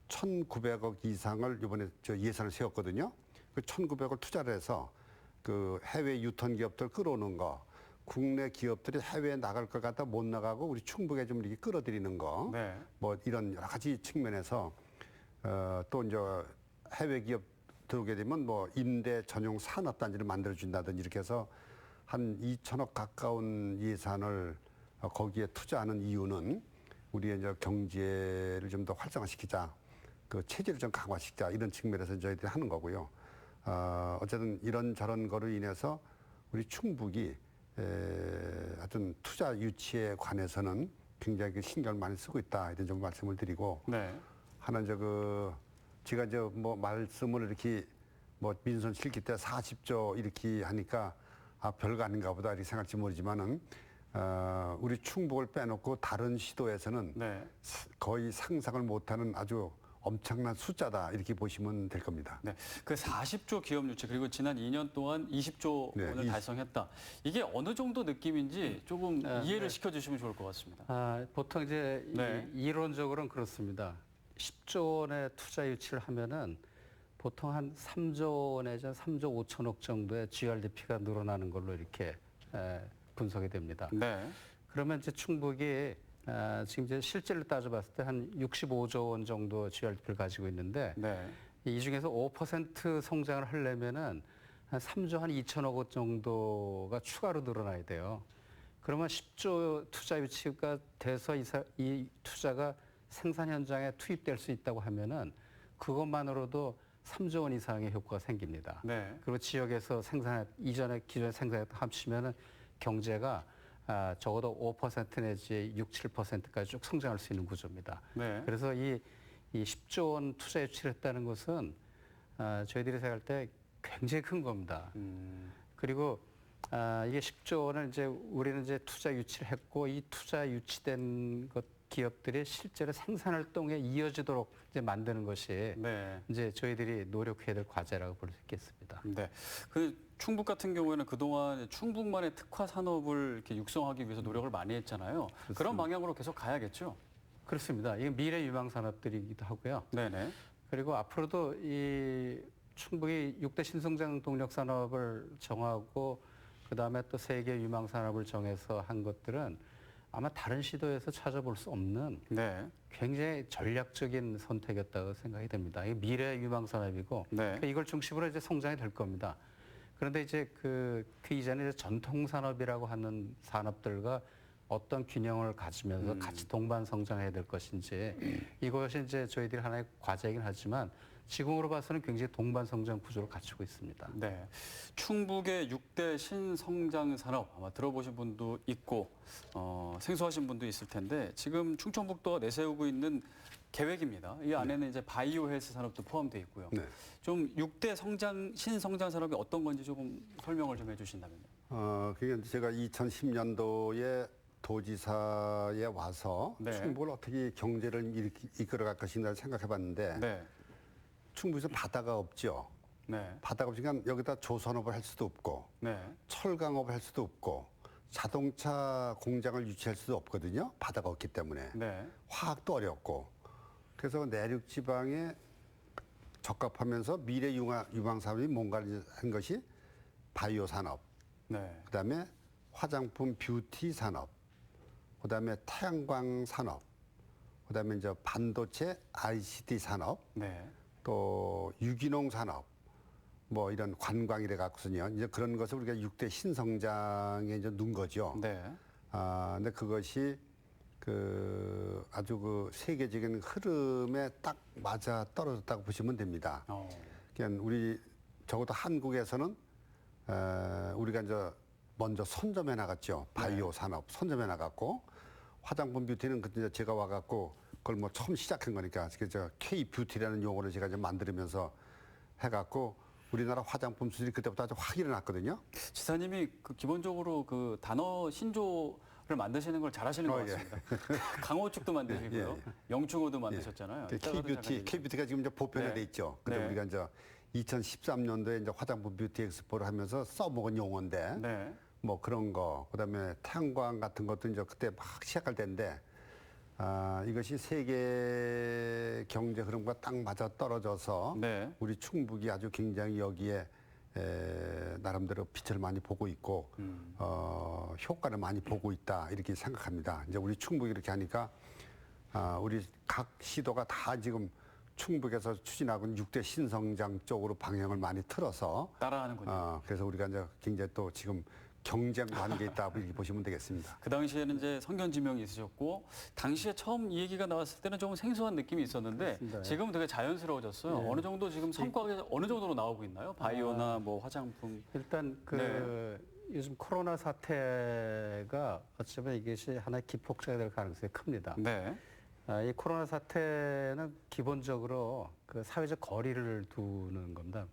1,900억 이상을 이번에 저 예산을 세웠거든요. 그 1,900을 투자를 해서 그 해외 유통 기업들 끌어오는 거, 국내 기업들이 해외에 나갈 것 같다 못 나가고 우리 충북에 좀 이렇게 끌어들이는 거, 네. 뭐 이런 여러 가지 측면에서 또 이제 해외 기업 들어오게 되면 뭐 임대 전용 산업단지를 만들어준다든지 이렇게 해서 한 2천억 가까운 예산을 거기에 투자하는 이유는 우리의 이제 경제를 좀 더 활성화시키자, 그 체질을 좀 강화시키자 이런 측면에서 저희들이 하는 거고요. 어쨌든 이런 저런 거로 인해서 우리 충북이 하여튼 투자 유치에 관해서는 굉장히 신경을 많이 쓰고 있다 이런 좀 말씀을 드리고 네. 하나 이제 제가 이제 뭐 말씀을 이렇게 뭐 민선 7기 때 40조 이렇게 하니까 별거 아닌가 보다 이렇게 생각할지 모르지만은 우리 충북을 빼놓고 다른 시도에서는 네. 거의 상상을 못하는 아주 엄청난 숫자다 이렇게 보시면 될 겁니다. 네. 그 40조 기업 유치 그리고 지난 2년 동안 20조 네, 원을 달성했다. 이게 어느 정도 느낌인지 조금 이해를 시켜주시면 좋을 것 같습니다. 보통 이제 네. 이론적으로는 그렇습니다. 10조 원의 투자 유치를 하면은 보통 한 3조 내지 3조 5천억 정도의 GRDP가 늘어나는 걸로 이렇게 분석이 됩니다. 네. 그러면 이제 충북이 지금 이제 실제로 따져봤을 때 한 65조 원 정도 GRP를 가지고 있는데 네. 이 중에서 5% 성장을 하려면은 한 3조 한 2천억 원 정도가 추가로 늘어나야 돼요. 그러면 10조 투자 유치가 돼서 이 투자가 생산 현장에 투입될 수 있다고 하면은 그것만으로도 3조 원 이상의 효과가 생깁니다. 네. 그리고 지역에서 이전에 기존에 생산했던 합치면은 경제가 적어도 5% 내지 6, 7%까지 쭉 성장할 수 있는 구조입니다. 네. 그래서 이 10조 원 투자 유치를 했다는 것은 저희들이 생각할 때 굉장히 큰 겁니다. 그리고 이게 10조 원을 이제 우리는 이제 투자 유치를 했고 이 투자 유치된 기업들이 실제로 생산 활동에 이어지도록 이제 만드는 것이 네. 이제 저희들이 노력해야 될 과제라고 볼 수 있겠습니다. 네. 그 충북 같은 경우에는 그동안 충북만의 특화 산업을 이렇게 육성하기 위해서 노력을 많이 했잖아요. 그런 방향으로 계속 가야겠죠. 그렇습니다. 이게 미래 유망 산업들이기도 하고요. 네네. 그리고 앞으로도 이 충북이 6대 신성장 동력 산업을 정하고 그다음에 또 세계 유망 산업을 정해서 한 것들은 아마 다른 시도에서 찾아볼 수 없는 네. 굉장히 전략적인 선택이었다고 생각이 됩니다. 이게 미래 유망 산업이고 네. 그러니까 이걸 중심으로 이제 성장이 될 겁니다. 그런데 이제 그 이전에 이제 전통 산업이라고 하는 산업들과 어떤 균형을 가지면서 같이 동반 성장해야 될 것인지 이것이 이제 저희들이 하나의 과제이긴 하지만 지금으로 봐서는 굉장히 동반 성장 구조를 갖추고 있습니다. 네. 충북의 6대 신성장 산업 아마 들어보신 분도 있고 생소하신 분도 있을 텐데 지금 충청북도가 내세우고 있는 계획입니다. 이 안에는 이제 바이오 헬스 산업도 포함되어 있고요. 네. 좀 6대 신성장 산업이 어떤 건지 조금 설명을 좀 해주신다면요. 그게 이제 제가 2010년도에 도지사에 와서 네. 충북을 어떻게 경제를 이끌어갈 것인가 생각해 봤는데 네. 충북에서 바다가 없죠. 네. 바다가 없으니까 여기다 조선업을 할 수도 없고 네. 철강업을 할 수도 없고 자동차 공장을 유치할 수도 없거든요. 바다가 없기 때문에. 네. 화학도 어렵고. 그래서 내륙 지방에 적합하면서 미래 유망 산업이 뭔가를 한 것이 바이오 산업, 네. 그다음에 화장품 뷰티 산업, 그다음에 태양광 산업, 그다음에 이제 반도체 ICT 산업, 네. 또 유기농 산업, 뭐 이런 관광이래 갖고서요. 이제 그런 것을 우리가 6대 신성장에 이제 넣은 거죠. 네. 근데 그것이 그 아주 그 세계적인 흐름에 딱 맞아 떨어졌다고 보시면 됩니다. 그러니까 우리 적어도 한국에서는 우리가 이제 먼저 선점해 나갔죠. 바이오 산업 선점해 나갔고 화장품 뷰티는 그때 제가 와갖고 그걸 뭐 처음 시작한 거니까 그저 K 뷰티라는 용어를 제가 이제 만들면서 해갖고 우리나라 화장품 수준이 그때부터 아주 확 일어났거든요. 지사님이 그 기본적으로 그 단어 신조를 만드시는 걸 잘하시는 것 예. 같습니다. 강호축도 만드시고요. 영충어도 만드셨잖아요. 이따가도 잠깐 K뷰티가 지금 이제 보편화돼 네. 있죠. 근데 네. 우리가 이제 2013년도에 이제 화장품 뷰티 엑스포를 하면서 써먹은 용어인데 네. 뭐 그런 거, 그다음에 태양광 같은 것도 이제 그때 막 시작할 때인데 이것이 세계 경제 흐름과 딱 맞아 떨어져서 네. 우리 충북이 아주 굉장히 여기에 나름대로 빛을 많이 보고 있고 효과를 많이 보고 있다 이렇게 생각합니다. 이제 우리 충북이 이렇게 하니까 우리 각 시도가 다 지금 충북에서 추진하고 있는 6대 신성장 쪽으로 방향을 많이 틀어서 따라하는군요. 그래서 우리가 이제 굉장히 또 지금 경쟁 관계에 있다 이렇게 보시면 되겠습니다. 그 당시에는 이제 성견지명이 있으셨고 당시에 처음 이 얘기가 나왔을 때는 좀 생소한 느낌이 있었는데 그렇습니다. 지금은 되게 자연스러워졌어요. 네. 어느 정도 지금 성과가 어느 정도로 나오고 있나요? 바이오나 뭐 화장품. 일단 요즘 코로나 사태가 어쩌면 이것이 하나의 기폭제가 될 가능성이 큽니다. 네. 이 코로나 사태는 기본적으로 그 사회적 거리를 두는 겁니다.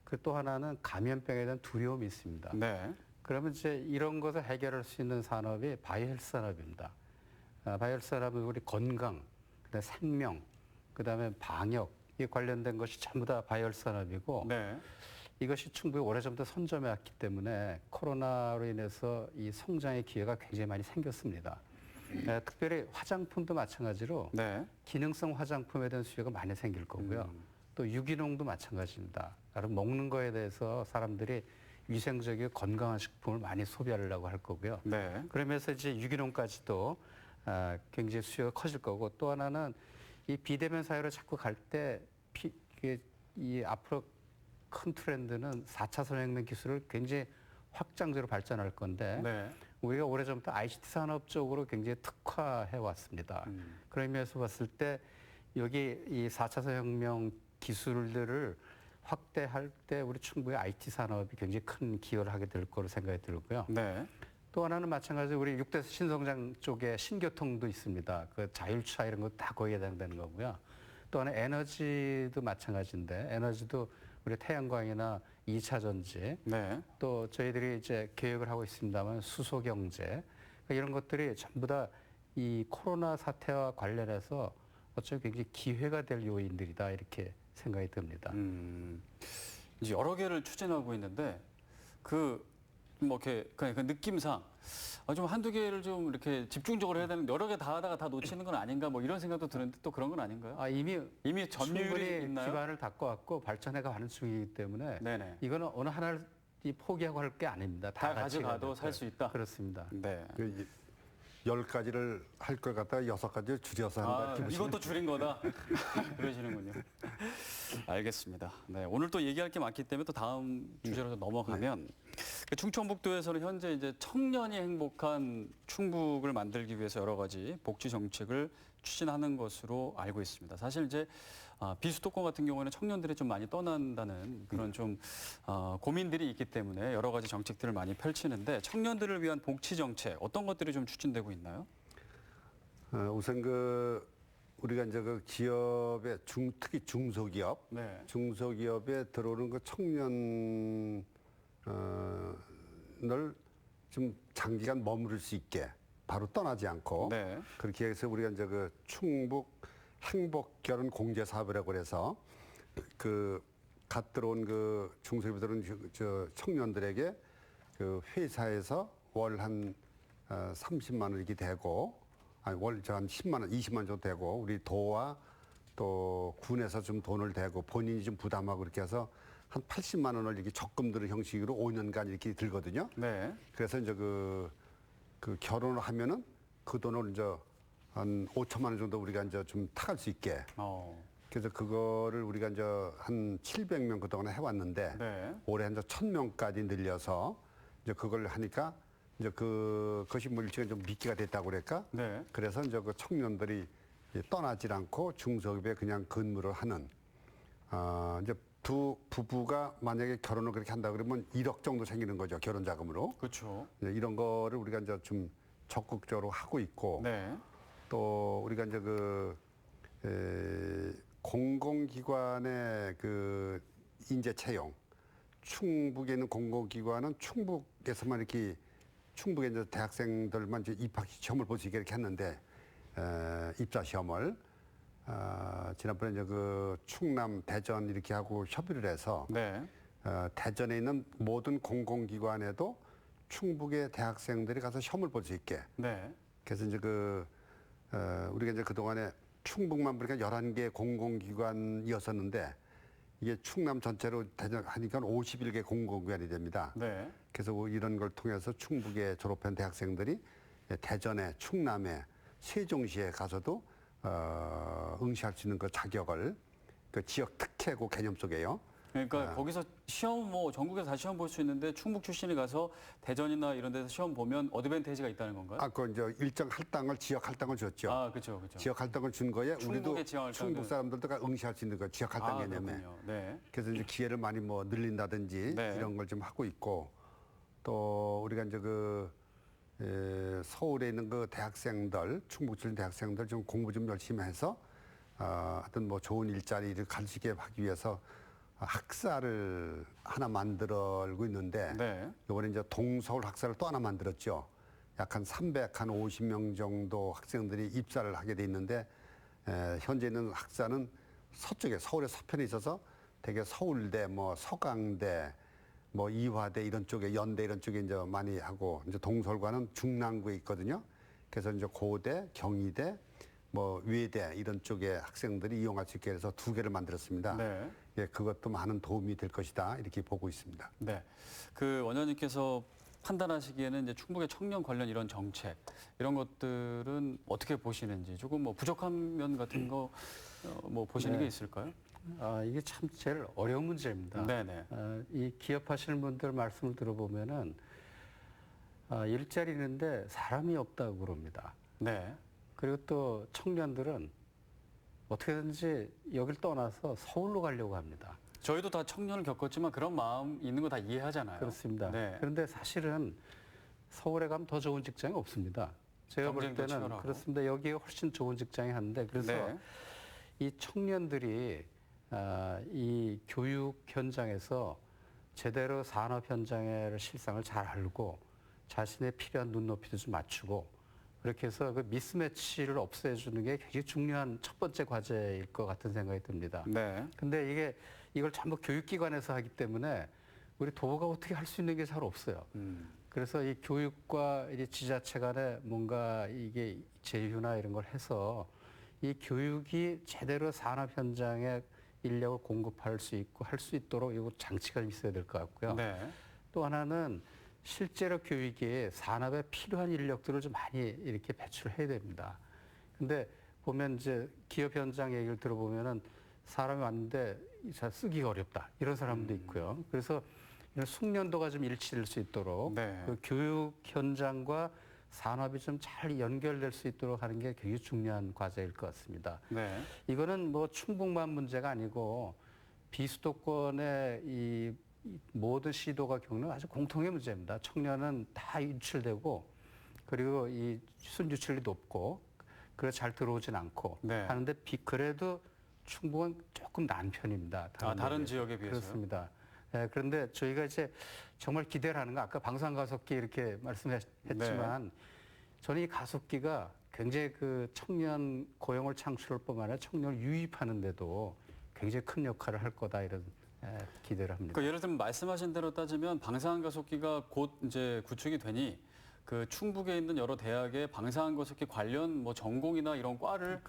그 또 하나는 감염병에 대한 두려움이 있습니다. 네. 그러면 이제 이런 것을 해결할 수 있는 산업이 바이오헬스 산업입니다. 바이오헬스 산업은 우리 건강, 그다음에 생명, 그다음에 방역 이 관련된 것이 전부 다 바이오헬스 산업이고 네. 이것이 충분히 오래전부터 선점해 왔기 때문에 코로나로 인해서 이 성장의 기회가 굉장히 많이 생겼습니다. 특별히 화장품도 마찬가지로 네. 기능성 화장품에 대한 수요가 많이 생길 거고요. 또 유기농도 마찬가지입니다. 나름 먹는 거에 대해서 사람들이 위생적이고 건강한 식품을 많이 소비하려고 할 거고요. 네. 그러면서 이제 유기농까지도 굉장히 수요가 커질 거고 또 하나는 이 비대면 사회로 자꾸 갈 때 이 앞으로 큰 트렌드는 4차 산업혁명 기술을 굉장히 확장적으로 발전할 건데 네. 우리가 오래전부터 ICT 산업 쪽으로 굉장히 특화해 왔습니다. 그런 의미에서 봤을 때 여기 이 4차 산업혁명 기술들을 확대할 때 우리 충북의 IT 산업이 굉장히 큰 기여를 하게 될 거로 생각이 들고요. 네. 또 하나는 마찬가지로 우리 6대 신성장 쪽에 신교통도 있습니다. 그 자율주차 이런 거 다 거기에 해당되는 거고요. 또 하나 에너지도 마찬가지인데 에너지도 우리 태양광이나 2차 전지 네. 또 저희들이 이제 계획을 하고 있습니다만 수소 경제 그러니까 이런 것들이 전부 다 이 코로나 사태와 관련해서 어쩌면 굉장히 기회가 될 요인들이다 이렇게 생각이 듭니다. 이제 여러 개를 추진하고 있는데 뭐 이렇게 그 느낌상 좀 한두 개를 좀 이렇게 집중적으로 해야 되는 여러 개 다 하다가 다 놓치는 건 아닌가 뭐 이런 생각도 드는데 또 그런 건 아닌가요? 이미 점유율이 충분히 있나요? 기반을 닦고 왔고 발전해가 가는 중이기 때문에 네네. 이거는 어느 하나를 포기하고 할 게 아닙니다. 다 같이 가져가도 가야 살 수 있다. 그렇습니다. 네. 10가지를 할 걸 갖다가 6가지를 줄여서 한다. 이렇게 이것도 줄인 거다. 그러시는군요. 알겠습니다. 네, 오늘 또 얘기할 게 많기 때문에 또 다음 주제로 좀 넘어가면 그 충청북도에서는 현재 이제 청년이 행복한 충북을 만들기 위해서 여러 가지 복지 정책을 추진하는 것으로 알고 있습니다. 사실 이제 비수도권 같은 경우에는 청년들이 좀 많이 떠난다는 그런 좀 고민들이 있기 때문에 여러 가지 정책들을 많이 펼치는데 청년들을 위한 복지 정책 어떤 것들이 좀 추진되고 있나요? 우선 우리가 이제 그 기업의 특히 중소기업, 네. 중소기업에 들어오는 그 청년을 좀 장기간 머무를 수 있게 바로 떠나지 않고 네. 그렇게 해서 우리가 이제 그 충북 행복결혼 공제사업이라고 그래서 갓 들어온 그 중소기업에 들어온 저 청년들에게 그 회사에서 월 한 30만 원 이렇게 되고 월 한 10만 원, 20만 원 정도 되고 우리 도와 또 군에서 좀 돈을 대고 본인이 좀 부담하고 그렇게 해서 한 80만 원을 이렇게 적금 드는 형식으로 5년간 이렇게 들거든요. 네. 그래서 이제 그 결혼을 하면은 그 돈을 이제 한 5천만 원 정도 우리가 이제 좀 타갈 수 있게. 그래서 그거를 우리가 이제 한 700명 그동안 해왔는데 네. 올해 이제 1000명까지 늘려서 이제 그걸 하니까 이제 그것이 뭐 일종의 좀 미끼가 됐다고 그럴까? 네. 그래서 이제 그 청년들이 떠나질 않고 중소기업에 그냥 근무를 하는 이제 두 부부가 만약에 결혼을 그렇게 한다 그러면 1억 정도 생기는 거죠. 결혼 자금으로. 그렇죠. 이런 거를 우리가 이제 좀 적극적으로 하고 있고 네. 또 우리가 이제 공공기관의 그 인재 채용 충북에 있는 공공기관은 충북에서만 이렇게 충북에 이제 대학생들만 이제 입학 시험을 볼 수 있게 이렇게 했는데 입사 시험을 지난번에 이제 그 충남 대전 이렇게 하고 협의를 해서 네. 대전에 있는 모든 공공기관에도 충북의 대학생들이 가서 시험을 볼 수 있게. 네. 그래서 이제 우리가 이제 그동안에 충북만 보니까 11개 공공기관이었었는데 이게 충남 전체로 하니까 51개 공공기관이 됩니다. 네. 그래서 이런 걸 통해서 충북에 졸업한 대학생들이 대전에 충남에 세종시에 가서도 응시할 수 있는 그 자격을 그 지역 특혜고 개념 속에요. 그러니까 거기서 시험 뭐 전국에서 다 시험 볼 수 있는데 충북 출신이 가서 대전이나 이런 데서 시험 보면 어드밴테이지가 있다는 건가요? 그 이제 일정 할당을 지역 할당을 줬죠. 그렇죠, 그렇죠. 지역 할당을 준 거에 우리도 충북의 지역 할당을. 충북 사람들도 응시할 수 있는 거 지역 할당 개념에. 그렇군요. 네. 그래서 이제 기회를 많이 뭐 늘린다든지 네. 이런 걸 좀 하고 있고 또 우리가 이제 서울에 있는 그 대학생들 충북 출신 대학생들 좀 공부 좀 열심히 해서 어떤 뭐 좋은 일자리를 갈 수 있게 하기 위해서 학사를 하나 만들고 있는데 네. 이번에 이제 동서울 학사를 또 하나 만들었죠. 약 한 350명 정도 학생들이 입사를 하게 돼 있는데 현재 있는 학사는 서쪽에 서울의 서편에 있어서 대개 서울대, 뭐 서강대, 뭐 이화대 이런 쪽에 연대 이런 쪽에 이제 많이 하고 이제 동서울과는 중랑구에 있거든요. 그래서 이제 고대, 경희대, 뭐 외대 이런 쪽에 학생들이 이용할 수 있게 해서 2개를 만들었습니다. 네. 그것도 많은 도움이 될 것이다 이렇게 보고 있습니다. 네. 그 원장님께서 판단하시기에는 이제 충북의 청년 관련 이런 정책 이런 것들은 어떻게 보시는지 조금 뭐 부족한 면 같은 거 뭐 보시는 네. 게 있을까요? 이게 참 제일 어려운 문제입니다. 네네. 이 기업하시는 분들 말씀을 들어보면은 일자리 있는데 사람이 없다고 그럽니다. 네. 그리고 또 청년들은 어떻게든지 여길 떠나서 서울로 가려고 합니다. 저희도 다 청년을 겪었지만 그런 마음 있는 거 다 이해하잖아요. 그렇습니다. 네. 그런데 사실은 서울에 가면 더 좋은 직장이 없습니다. 제가 볼 경쟁도 때는 치열하고. 그렇습니다. 여기에 훨씬 좋은 직장이 한데 그래서 네. 이 청년들이 이 교육 현장에서 제대로 산업 현장의 실상을 잘 알고 자신의 필요한 눈높이도 좀 맞추고 그렇게 해서 그 미스매치를 없애주는 게 굉장히 중요한 첫 번째 과제일 것 같은 생각이 듭니다. 네. 근데 이걸 전부 교육기관에서 하기 때문에 우리 도가 어떻게 할 수 있는 게 잘 없어요. 그래서 이 교육과 이 지자체 간에 뭔가 이게 제휴나 이런 걸 해서 이 교육이 제대로 산업 현장에 인력을 공급할 수 있고 할 수 있도록 이 장치가 좀 있어야 될 것 같고요. 네. 또 하나는 실제로 교육이 산업에 필요한 인력들을 좀 많이 이렇게 배출해야 됩니다. 근데 보면 이제 기업 현장 얘기를 들어보면은 사람이 왔는데 잘 쓰기가 어렵다 이런 사람도 있고요. 그래서 이런 숙련도가 좀 일치될 수 있도록 네. 그 교육 현장과 산업이 좀 잘 연결될 수 있도록 하는 게 굉장히 중요한 과제일 것 같습니다. 네. 이거는 뭐 충북만 문제가 아니고 비수도권의 이 모든 시도가 겪는 아주 공통의 문제입니다. 청년은 다 유출되고 그리고 이 순유출이 높고 그래서 잘 들어오진 않고 네. 하는데 그래도 충북은 조금 나은 편입니다. 다른 지역에 비해서요? 그렇습니다. 예, 그런데 저희가 이제 정말 기대를 하는 거 아까 방산가속기 이렇게 말씀했지만 저는 이 가속기가 굉장히 그 청년 고용을 창출할 뿐만 아니라 청년을 유입하는데도 굉장히 큰 역할을 할 거다 이런 기대를 합니다. 그러니까 예를 들면 말씀하신 대로 따지면 방사능가속기가 곧 이제 구축이 되니 그 충북에 있는 여러 대학의 방사능가속기 관련 뭐 전공이나 이런 과를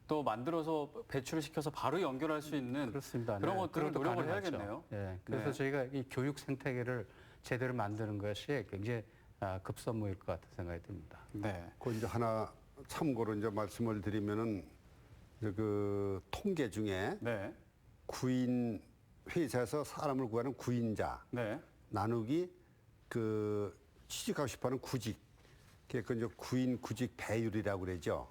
또 만들어서 배출을 시켜서 바로 연결할 수 있는 그렇습니다. 그런 네. 것들을 그것도 노력을 가능하죠. 해야겠네요. 예, 그래서 네. 저희가 이 교육 생태계를 제대로 만드는 것이 굉장히 급선무일 것 같은 생각이 듭니다. 네. 그 이제 하나 참고로 이제 말씀을 드리면은 이제 그 통계 중에 네. 구인 회사에서 사람을 구하는 구인자 네. 나누기 그 취직하고 싶어하는 구직 그 이제 구인 구직 배율이라고 그러죠.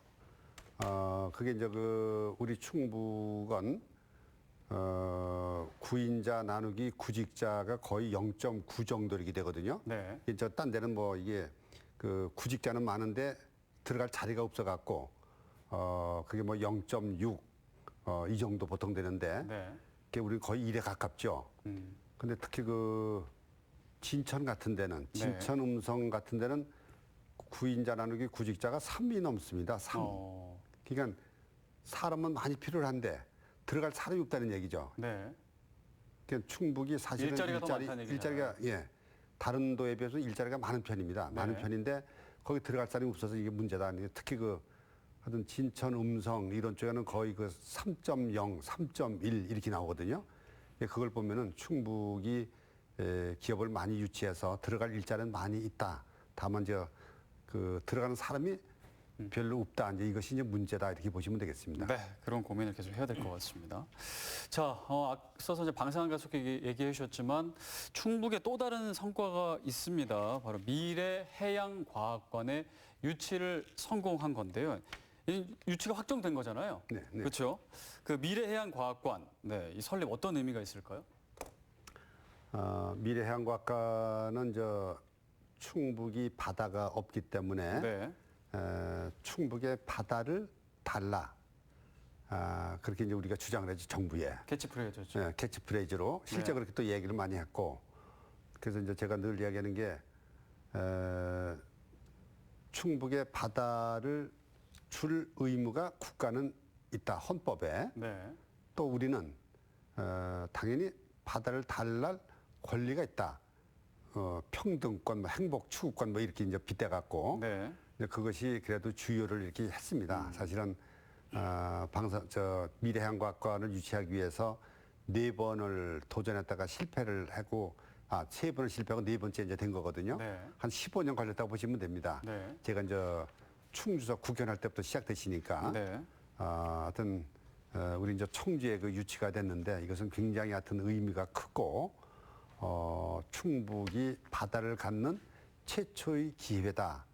그게 이제 그 우리 충북은 구인자 나누기 구직자가 거의 0.9 정도 이렇게 되거든요. 네. 이제 딴 데는 뭐 이게 그 구직자는 많은데 들어갈 자리가 없어 갖고 그게 뭐 0.6 이 정도 보통 되는데 네. 그게 우리 거의 1에 가깝죠. 근데 특히 그 진천 같은 데는 진천 음성 같은 데는 구인자 나누기 구직자가 3이 넘습니다. 3. 그러니까 사람은 많이 필요한데 들어갈 사람이 없다는 얘기죠. 네. 그러니까 충북이 사실은 일자리가 더 많다는 얘기잖아요. 일자리가 다른 도에 비해서 일자리가 많은 편입니다. 네. 많은 편인데 거기 들어갈 사람이 없어서 이게 문제다. 특히 그 하여튼 진천 음성 이런 쪽에는 거의 그 3.0, 3.1 이렇게 나오거든요. 그걸 보면은 충북이 기업을 많이 유치해서 들어갈 일자리는 많이 있다. 다만 그 들어가는 사람이 별로 없다. 이제 이것이 이제 문제다. 이렇게 보시면 되겠습니다. 네, 그런 고민을 계속 해야 될 것 같습니다. 자, 앞서서 이제 방사능가속기 얘기해 주셨지만 충북에 또 다른 성과가 있습니다. 바로 미래해양과학관의 유치를 성공한 건데요. 이 유치가 확정된 거잖아요. 네, 네. 그렇죠. 그 미래해양과학관, 네, 이 설립 어떤 의미가 있을까요? 미래해양과학관은 충북이 바다가 없기 때문에 네. 충북의 바다를 달라. 그렇게 이제 우리가 주장을 했죠, 정부에. 캐치프레이즈죠. 캐치프레이즈로 실제 네. 그렇게 또 얘기를 많이 했고. 그래서 이제 제가 늘 이야기하는 게 충북의 바다를 줄 의무가 국가는 있다, 헌법에. 네. 또 우리는 당연히 바다를 달랄 권리가 있다. 평등권, 뭐 행복 추구권 뭐 이렇게 이제 빗대갖고 네. 그것이 그래도 주요를 이렇게 했습니다. 사실은 미래해양과학관을 유치하기 위해서 4번을 도전했다가 실패를 하고 세 번을 실패하고 네 번째 이제 된 거거든요. 네. 한 15년 걸렸다고 보시면 됩니다. 네. 제가 이제 충주서 국견할 때부터 시작되시니까 네. 하여튼 우리 이제 청주에 그 유치가 됐는데 이것은 굉장히 하여튼 의미가 크고 충북이 바다를 갖는 최초의 기회다.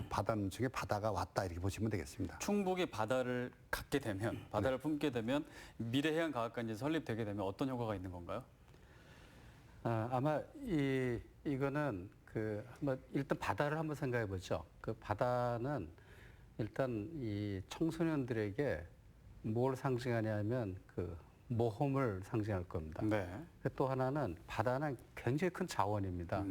바다 중에 바다가 왔다 이렇게 보시면 되겠습니다. 충북이 바다를 갖게 되면, 바다를 품게 되면 미래해양과학관이 설립되게 되면 어떤 효과가 있는 건가요? 아마 이거는 한번 일단 바다를 한번 생각해 보죠. 그 바다는 일단 이 청소년들에게 뭘 상징하냐면 그 모험을 상징할 겁니다. 네. 또 하나는 바다는 굉장히 큰 자원입니다.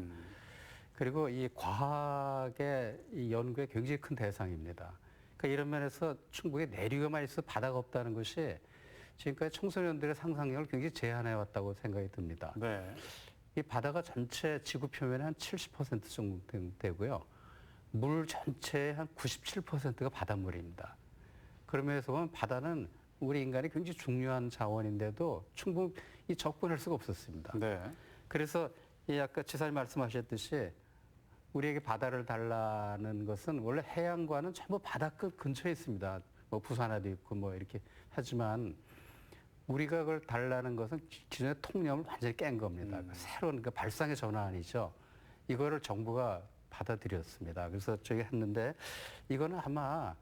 그리고 이 과학의 이 연구에 굉장히 큰 대상입니다. 그러니까 이런 면에서 충북에 내륙에만 있어 바다가 없다는 것이 지금까지 청소년들의 상상력을 굉장히 제한해 왔다고 생각이 듭니다. 네. 이 바다가 전체 지구 표면의 한 70% 정도 되고요. 물 전체의 한 97%가 바닷물입니다. 그러면서 보면 바다는 우리 인간이 굉장히 중요한 자원인데도 충분히 접근할 수가 없었습니다. 네. 그래서 이 아까 지사님 말씀하셨듯이 우리에게 바다를 달라는 것은 원래 해양과는 전부 바다 끝 근처에 있습니다. 뭐 부산에도 있고 뭐 이렇게 하지만 우리가 그걸 달라는 것은 기존의 통념을 완전히 깬 겁니다. 새로운 그 발상의 전환이죠. 이거를 정부가 받아들였습니다. 그래서 저희가 했는데 이거는 아마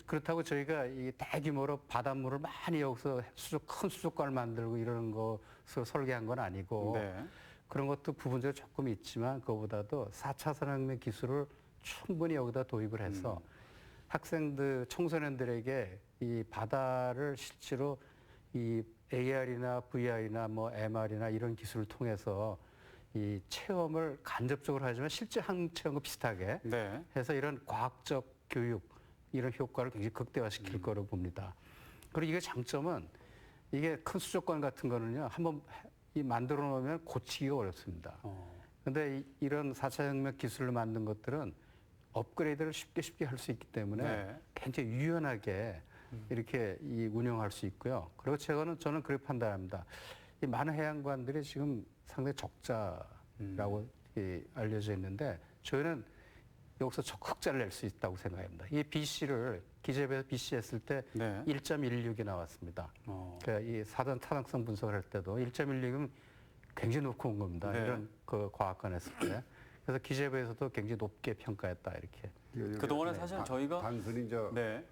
그렇다고 저희가 이 대규모로 바닷물을 많이 여기서 큰 수족관을 만들고 이러는 것을 설계한 건 아니고 네. 그런 것도 부분적으로 조금 있지만 그거보다도 4차 산업혁명 기술을 충분히 여기다 도입을 해서 학생들, 청소년들에게 이 바다를 실제로 이 AR이나 VR이나 뭐 MR이나 이런 기술을 통해서 이 체험을 간접적으로 하지만 실제 항 체험과 비슷하게 네. 해서 이런 과학적 교육 이런 효과를 굉장히 극대화시킬 거로 봅니다. 그리고 이게 장점은 이게 큰 수족관 같은 거는요 한번 만들어 놓으면 고치기가 어렵습니다. 그런데 이런 4차 혁명 기술을 만든 것들은 업그레이드를 쉽게 할 수 있기 때문에 네. 굉장히 유연하게 이렇게 운영할 수 있고요. 그리고 저는 그렇게 판단합니다. 이 많은 해양관들이 지금 상당히 적자라고 알려져 있는데 저희는 여기서 흑자를 낼 수 있다고 생각합니다. 이 BC를 기재부에서 BC 했을 때 네. 1.16이 나왔습니다. 그러니까 이 사전 타당성 분석을 할 때도 1.16은 굉장히 높고 온 겁니다. 네. 이런 그 과학관 했을 때. 그래서 기재부에서도 굉장히 높게 평가했다 이렇게. 그동안은 사실 저희가 단순히 네.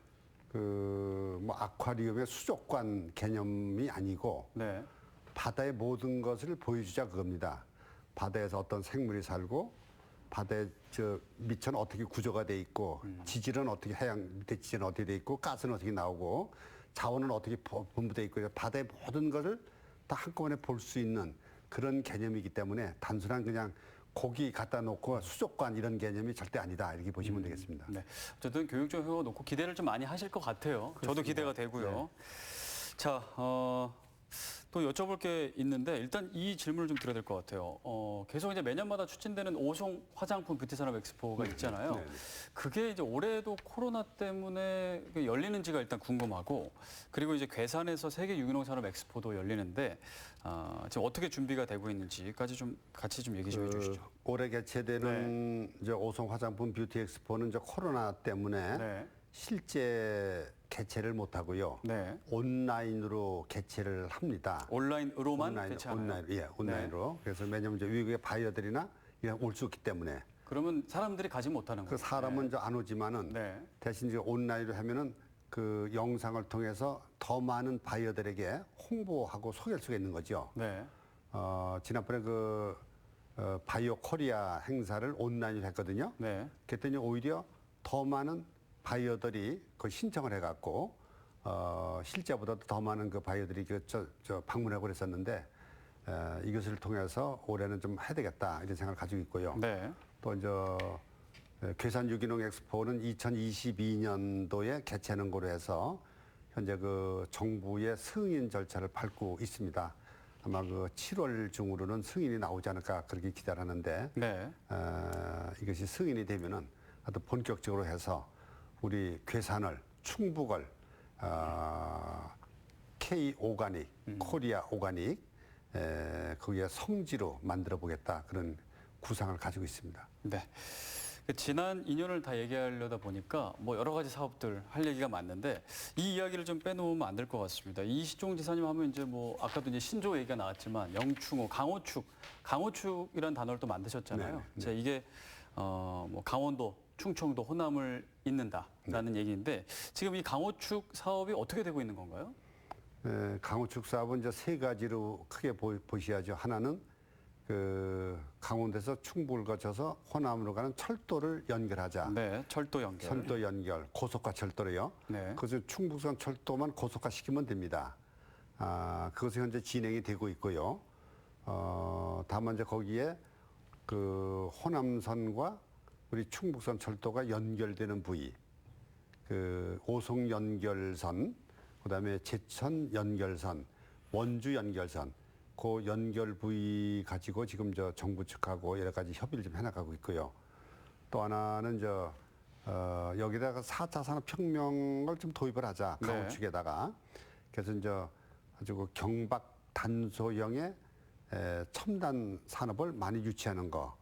뭐 아쿠아리움의 수족관 개념이 아니고 네. 바다의 모든 것을 보여주자 그겁니다. 바다에서 어떤 생물이 살고 바다의 밑은 어떻게 구조가 돼 있고 지질은 어떻게 해양 밑에 지질은 어떻게 돼 있고 가스는 어떻게 나오고 자원은 어떻게 분부돼 있고 바다의 모든 것을 다 한꺼번에 볼 수 있는 그런 개념이기 때문에 단순한 그냥 고기 갖다 놓고 수족관 이런 개념이 절대 아니다 이렇게 보시면 되겠습니다. 네. 어쨌든 교육적 효과 놓고 기대를 좀 많이 하실 것 같아요. 저도 기대가 되고요. 자, 또 여쭤볼 게 있는데 일단 이 질문을 좀 드려야 될 것 같아요. 계속 이제 매년마다 추진되는 오송 화장품 뷰티 산업 엑스포가 있잖아요. 네. 그게 이제 올해도 코로나 때문에 열리는지가 일단 궁금하고 그리고 이제 괴산에서 세계 유기농 산업 엑스포도 열리는데 지금 어떻게 준비가 되고 있는지까지 좀 같이 좀 얘기 좀 해주시죠. 올해 개최되는 이제 오송 화장품 뷰티 엑스포는 이제 코로나 때문에 네. 실제 개최를 못 하고요. 네. 온라인으로 개최를 합니다. 온라인으로만 개최하나요? 온라인으로. 그래서 왜냐면 이제 외국의 바이어들이나 이런 올 수 있기 때문에 그러면 사람들이 가지 못하는 그 거예요. 사람은 이제 안 오지만은 네. 대신 이제 온라인으로 하면은 그 영상을 통해서 더 많은 바이어들에게 홍보하고 소개할 수가 있는 거죠. 네. 지난번에 바이오 코리아 행사를 온라인으로 했거든요. 네. 그랬더니 오히려 더 많은 바이어들이 그 신청을 해갖고 실제보다도 더 많은 그 바이어들이 방문하고 그랬었는데 이것을 통해서 올해는 좀 해야 되겠다 이런 생각을 가지고 있고요. 네. 또 이제 괴산 유기농 엑스포는 2022년도에 개최하는 거로 해서 현재 그 정부의 승인 절차를 밟고 있습니다. 아마 그 7월 중으로는 승인이 나오지 않을까 그렇게 기대하는데 네. 이것이 승인이 되면은 아주 본격적으로 해서 우리 괴산을 충북을 K 오가닉, 코리아 오가닉 거기에 성지로 만들어 보겠다 그런 구상을 가지고 있습니다. 네. 그 지난 2년을 다 얘기하려다 보니까 뭐 여러 가지 사업들 할 얘기가 많는데 이 이야기를 좀 빼놓으면 안 될 것 같습니다. 이시종 지사님 하면 이제 뭐 아까도 이제 신조 얘기가 나왔지만 영충호, 강호축이라는 단어를 또 만드셨잖아요. 네. 자, 이게 뭐 강원도, 충청도, 호남을 잇는다라는 얘기인데 지금 이 강호축 사업이 어떻게 되고 있는 건가요? 강호축 사업은 이제 세 가지로 크게 보셔야죠. 하나는 그 강원도에서 충북을 거쳐서 호남으로 가는 철도를 연결하자. 네, 철도 연결. 철도 연결, 고속화 철도로요. 네. 그래서 충북선 철도만 고속화 시키면 됩니다. 그것이 현재 진행이 되고 있고요. 다만 이제 거기에 그 호남선과 우리 충북선 철도가 연결되는 부위, 그 오송 연결선, 그다음에 제천 연결선, 원주 연결선, 그 연결 부위 가지고 지금 저 정부 측하고 여러 가지 협의를 좀 해나가고 있고요. 또 하나는 여기다가 4차 산업혁명을 좀 도입을 하자. 네. 강호축에다가. 그래서 이제 아주 그 경박 단소형의 첨단 산업을 많이 유치하는 거.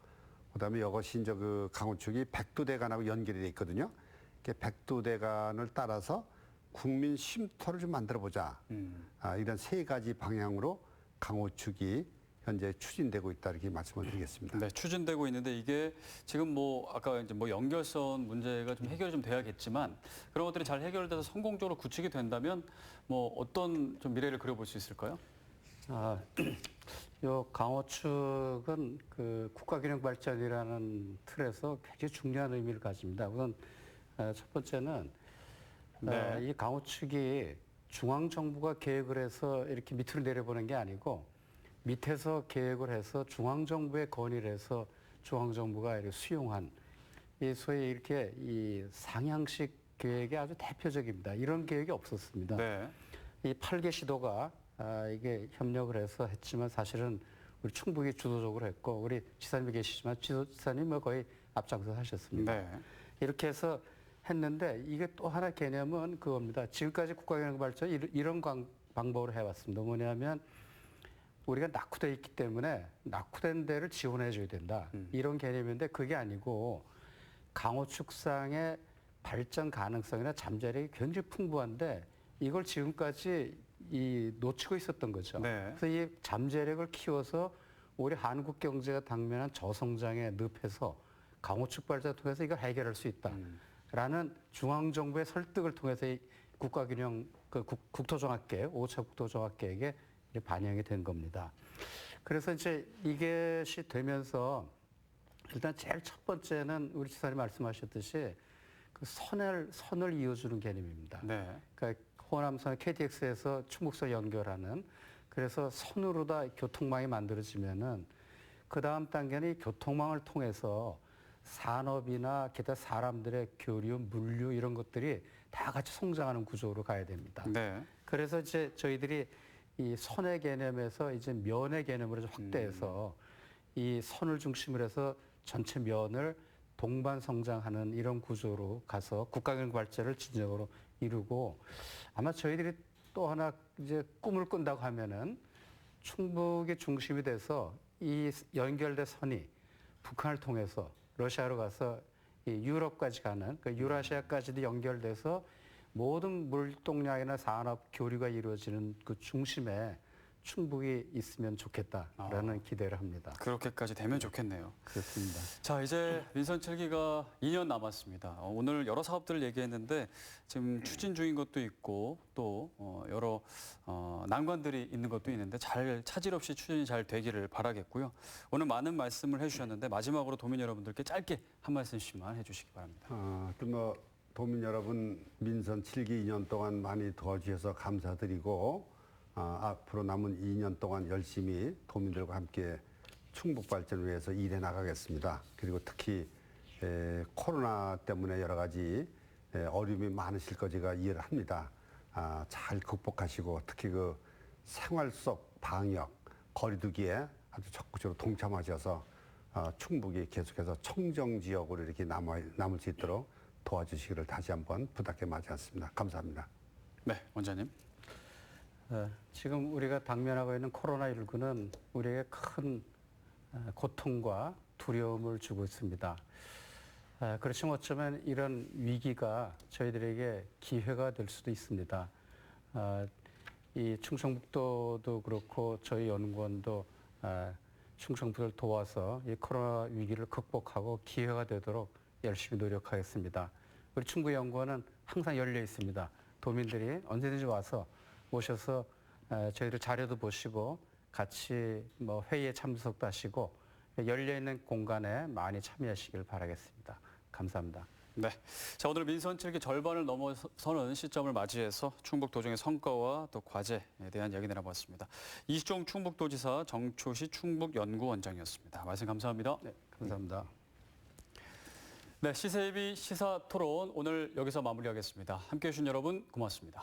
그다음에 이것이 이제 그 강호축이 백두대간하고 연결이 돼 있거든요. 백두대간을 따라서 국민 쉼터를 좀 만들어 보자. 이런 세 가지 방향으로 강호축이 현재 추진되고 있다 이렇게 말씀을 드리겠습니다. 네, 추진되고 있는데 이게 지금 뭐 아까 이제 뭐 연결선 문제가 좀 해결이 좀 돼야겠지만 그런 것들이 잘 해결돼서 성공적으로 구축이 된다면 뭐 어떤 좀 미래를 그려볼 수 있을까요? 요 강호축은 그 국가균형발전이라는 틀에서 굉장히 중요한 의미를 가집니다. 우선 첫 번째는 네. 이 강호축이 중앙정부가 계획을 해서 이렇게 밑으로 내려보는 게 아니고 밑에서 계획을 해서 중앙정부에 건의를 해서 중앙정부가 이렇게 수용한 이 소위 이렇게 이 상향식 계획이 아주 대표적입니다. 이런 계획이 없었습니다. 네. 이 8개 시도가 이게 협력을 해서 했지만 사실은 우리 충북이 주도적으로 했고 우리 지사님이 계시지만 지사님은 거의 앞장서 하셨습니다. 네. 이렇게 해서 했는데 이게 또 하나 개념은 그겁니다. 지금까지 국가경영발전 이런 방법으로 해왔습니다. 뭐냐면 우리가 낙후돼 있기 때문에 낙후된 데를 지원해 줘야 된다. 이런 개념인데 그게 아니고 강호축상의 발전 가능성이나 잠재력이 굉장히 풍부한데 이걸 지금까지 놓치고 있었던 거죠. 네. 그래서 이 잠재력을 키워서 우리 한국 경제가 당면한 저성장의 늪에서 강호축 발전을 통해서 이걸 해결할 수 있다라는 중앙정부의 설득을 통해서 이 국가균형 국토종합계획, 5차 국토종합계획에 반영이 된 겁니다. 그래서 이제 이것이 되면서 일단 제일 첫 번째는 우리 지사님 말씀하셨듯이 그 선을 이어주는 개념입니다. 네. 그러니까 호남선 KTX에서 충북선 연결하는 그래서 선으로 다 교통망이 만들어지면은 그 다음 단계는 이 교통망을 통해서 산업이나 기타 사람들의 교류, 물류 이런 것들이 다 같이 성장하는 구조로 가야 됩니다. 네. 그래서 이제 저희들이 이 선의 개념에서 이제 면의 개념으로 좀 확대해서 이 선을 중심으로 해서 전체 면을 동반 성장하는 이런 구조로 가서 국가경영 발전을 진정으로 이루고 아마 저희들이 또 하나 이제 꿈을 꾼다고 하면은 충북의 중심이 돼서 이 연결된 선이 북한을 통해서 러시아로 가서 이 유럽까지 가는 그 유라시아까지도 연결돼서 모든 물동량이나 산업 교류가 이루어지는 그 중심에 충북이 있으면 좋겠다라는 기대를 합니다. 그렇게까지 되면 좋겠네요. 그렇습니다. 자, 이제 민선 7기가 2년 남았습니다. 오늘 여러 사업들을 얘기했는데 지금 추진 중인 것도 있고 또 여러 난관들이 있는 것도 있는데 잘 차질 없이 추진이 잘 되기를 바라겠고요. 오늘 많은 말씀을 해주셨는데 마지막으로 도민 여러분들께 짧게 한 말씀씩만 해주시기 바랍니다. 도민 여러분 민선 7기 2년 동안 많이 도와주셔서 감사드리고 앞으로 남은 2년 동안 열심히 도민들과 함께 충북 발전을 위해서 일해 나가겠습니다. 그리고 특히 코로나 때문에 여러 가지 어려움이 많으실 거지가 이해를 합니다. 잘 극복하시고 특히 그 생활 속 방역, 거리두기에 아주 적극적으로 동참하셔서 충북이 계속해서 청정 지역으로 이렇게 남을 수 있도록 도와주시기를 다시 한번 부탁해 마지 않습니다. 감사합니다. 네, 원장님. 지금 우리가 당면하고 있는 코로나19는 우리에게 큰 고통과 두려움을 주고 있습니다. 그렇지만 어쩌면 이런 위기가 저희들에게 기회가 될 수도 있습니다. 이 충청북도도 그렇고 저희 연구원도 충청북도를 도와서 이 코로나 위기를 극복하고 기회가 되도록 열심히 노력하겠습니다. 우리 충북연구원은 항상 열려 있습니다. 도민들이 언제든지 와서 오셔서 저희들 자료도 보시고 같이 뭐 회의에 참석도 하시고 열려 있는 공간에 많이 참여하시길 바라겠습니다. 감사합니다. 네. 자, 오늘 민선 7기 절반을 넘어서는 시점을 맞이해서 충북도정의 성과와 또 과제에 대한 이야기 나눠봤습니다. 이시종 충북도지사, 정초시 충북연구원장이었습니다. 말씀 감사합니다. 네, 감사합니다. 네, 시세이비 시사토론 오늘 여기서 마무리하겠습니다. 함께해 주신 여러분 고맙습니다.